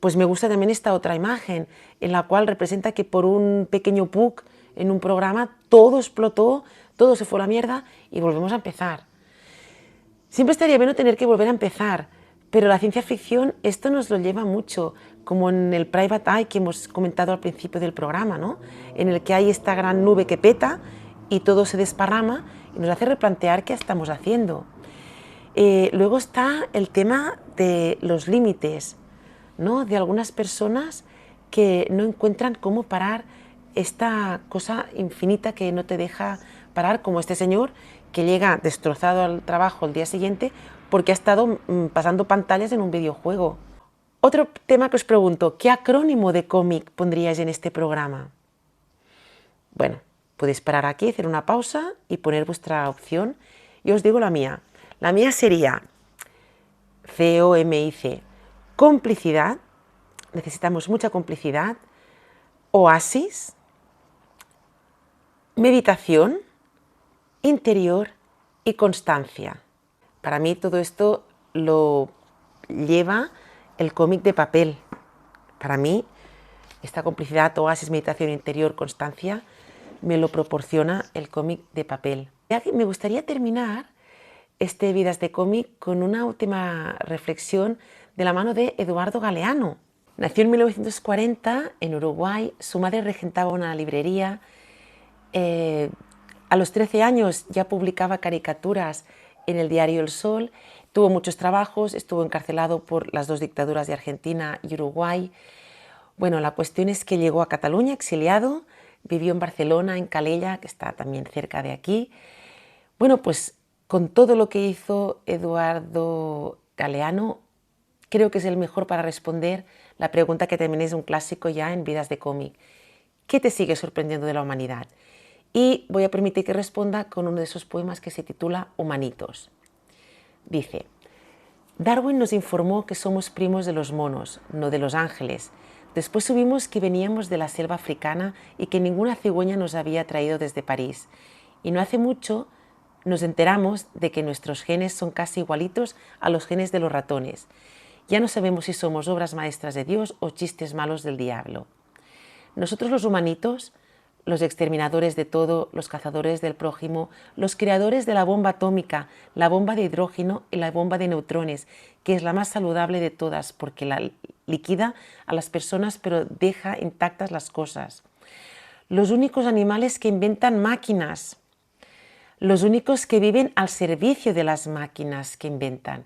pues me gusta también esta otra imagen, en la cual representa que por un pequeño bug en un programa todo explotó, todo se fue a la mierda y volvemos a empezar. Siempre estaría bien no tener que volver a empezar, pero la ciencia ficción esto nos lo lleva mucho, como en el Private Eye que hemos comentado al principio del programa, ¿no? En el que hay esta gran nube que peta y todo se desparrama y nos hace replantear qué estamos haciendo. Luego está el tema de los límites, ¿no? De algunas personas que no encuentran cómo parar esta cosa infinita que no te deja parar, como este señor que llega destrozado al trabajo el día siguiente porque ha estado pasando pantallas en un videojuego. Otro tema que os pregunto, ¿qué acrónimo de cómic pondríais en este programa? Bueno, podéis parar aquí, hacer una pausa y poner vuestra opción. Yo os digo la mía. La mía sería COMIC, complicidad, necesitamos mucha complicidad, oasis, meditación, interior y constancia. Para mí todo esto lo lleva el cómic de papel. Para mí esta complicidad, oasis, meditación, interior, constancia, me lo proporciona el cómic de papel. Me gustaría terminar este Vidas de cómic con una última reflexión de la mano de Eduardo Galeano. Nació en 1940 en Uruguay, su madre regentaba una librería. A los 13 años ya publicaba caricaturas en el diario El Sol, tuvo muchos trabajos, estuvo encarcelado por las dos dictaduras de Argentina y Uruguay. Bueno, la cuestión es que llegó a Cataluña exiliado, vivió en Barcelona, en Calella, que está también cerca de aquí. Bueno, pues con todo lo que hizo Eduardo Galeano, creo que es el mejor para responder la pregunta que también es un clásico ya en Vidas de cómic. ¿Qué te sigue sorprendiendo de la humanidad? Y voy a permitir que responda con uno de esos poemas que se titula Humanitos. Dice, Darwin nos informó que somos primos de los monos, no de los ángeles. Después supimos que veníamos de la selva africana y que ninguna cigüeña nos había traído desde París. Y no hace mucho nos enteramos de que nuestros genes son casi igualitos a los genes de los ratones. Ya no sabemos si somos obras maestras de Dios o chistes malos del diablo. Nosotros los humanitos, los exterminadores de todo, los cazadores del prójimo, los creadores de la bomba atómica, la bomba de hidrógeno y la bomba de neutrones, que es la más saludable de todas porque la liquida a las personas pero deja intactas las cosas. Los únicos animales que inventan máquinas, los únicos que viven al servicio de las máquinas que inventan,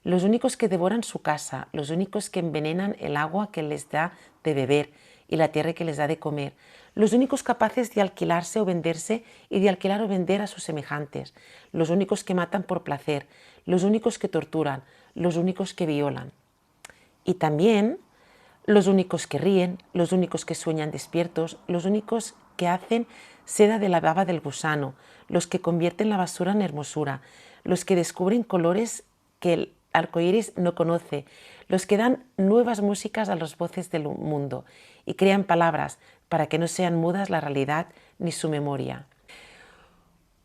los únicos que devoran su casa, los únicos que envenenan el agua que les da de beber y la tierra que les da de comer, los únicos capaces de alquilarse o venderse y de alquilar o vender a sus semejantes, los únicos que matan por placer, los únicos que torturan, los únicos que violan. Y también los únicos que ríen, los únicos que sueñan despiertos, los únicos que hacen seda de la baba del gusano, los que convierten la basura en hermosura, los que descubren colores que el arcoíris no conoce, los que dan nuevas músicas a las voces del mundo y crean palabras para que no sean mudas la realidad ni su memoria.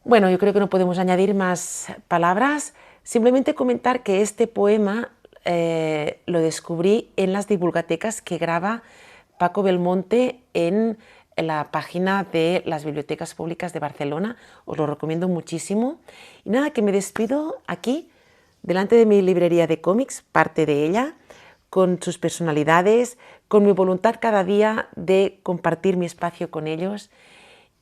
Bueno, yo creo que no podemos añadir más palabras, simplemente comentar que este poema lo descubrí en las divulgatecas que graba Paco Belmonte en la página de las bibliotecas públicas de Barcelona, os lo recomiendo muchísimo. Y nada, que me despido aquí, delante de mi librería de cómics, parte de ella, con sus personalidades, con mi voluntad cada día de compartir mi espacio con ellos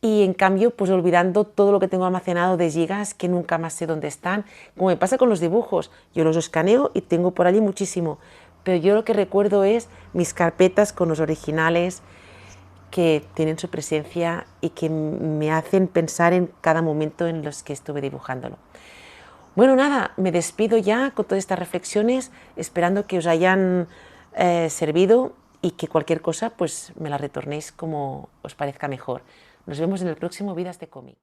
y en cambio pues olvidando todo lo que tengo almacenado de gigas que nunca más sé dónde están, como me pasa con los dibujos, yo los escaneo y tengo por allí muchísimo, pero yo lo que recuerdo es mis carpetas con los originales que tienen su presencia y que me hacen pensar en cada momento en los que estuve dibujándolo. Bueno, nada, me despido ya con todas estas reflexiones, esperando que os hayan servido y que cualquier cosa pues me la retornéis como os parezca mejor. Nos vemos en el próximo Vidas de Cómic.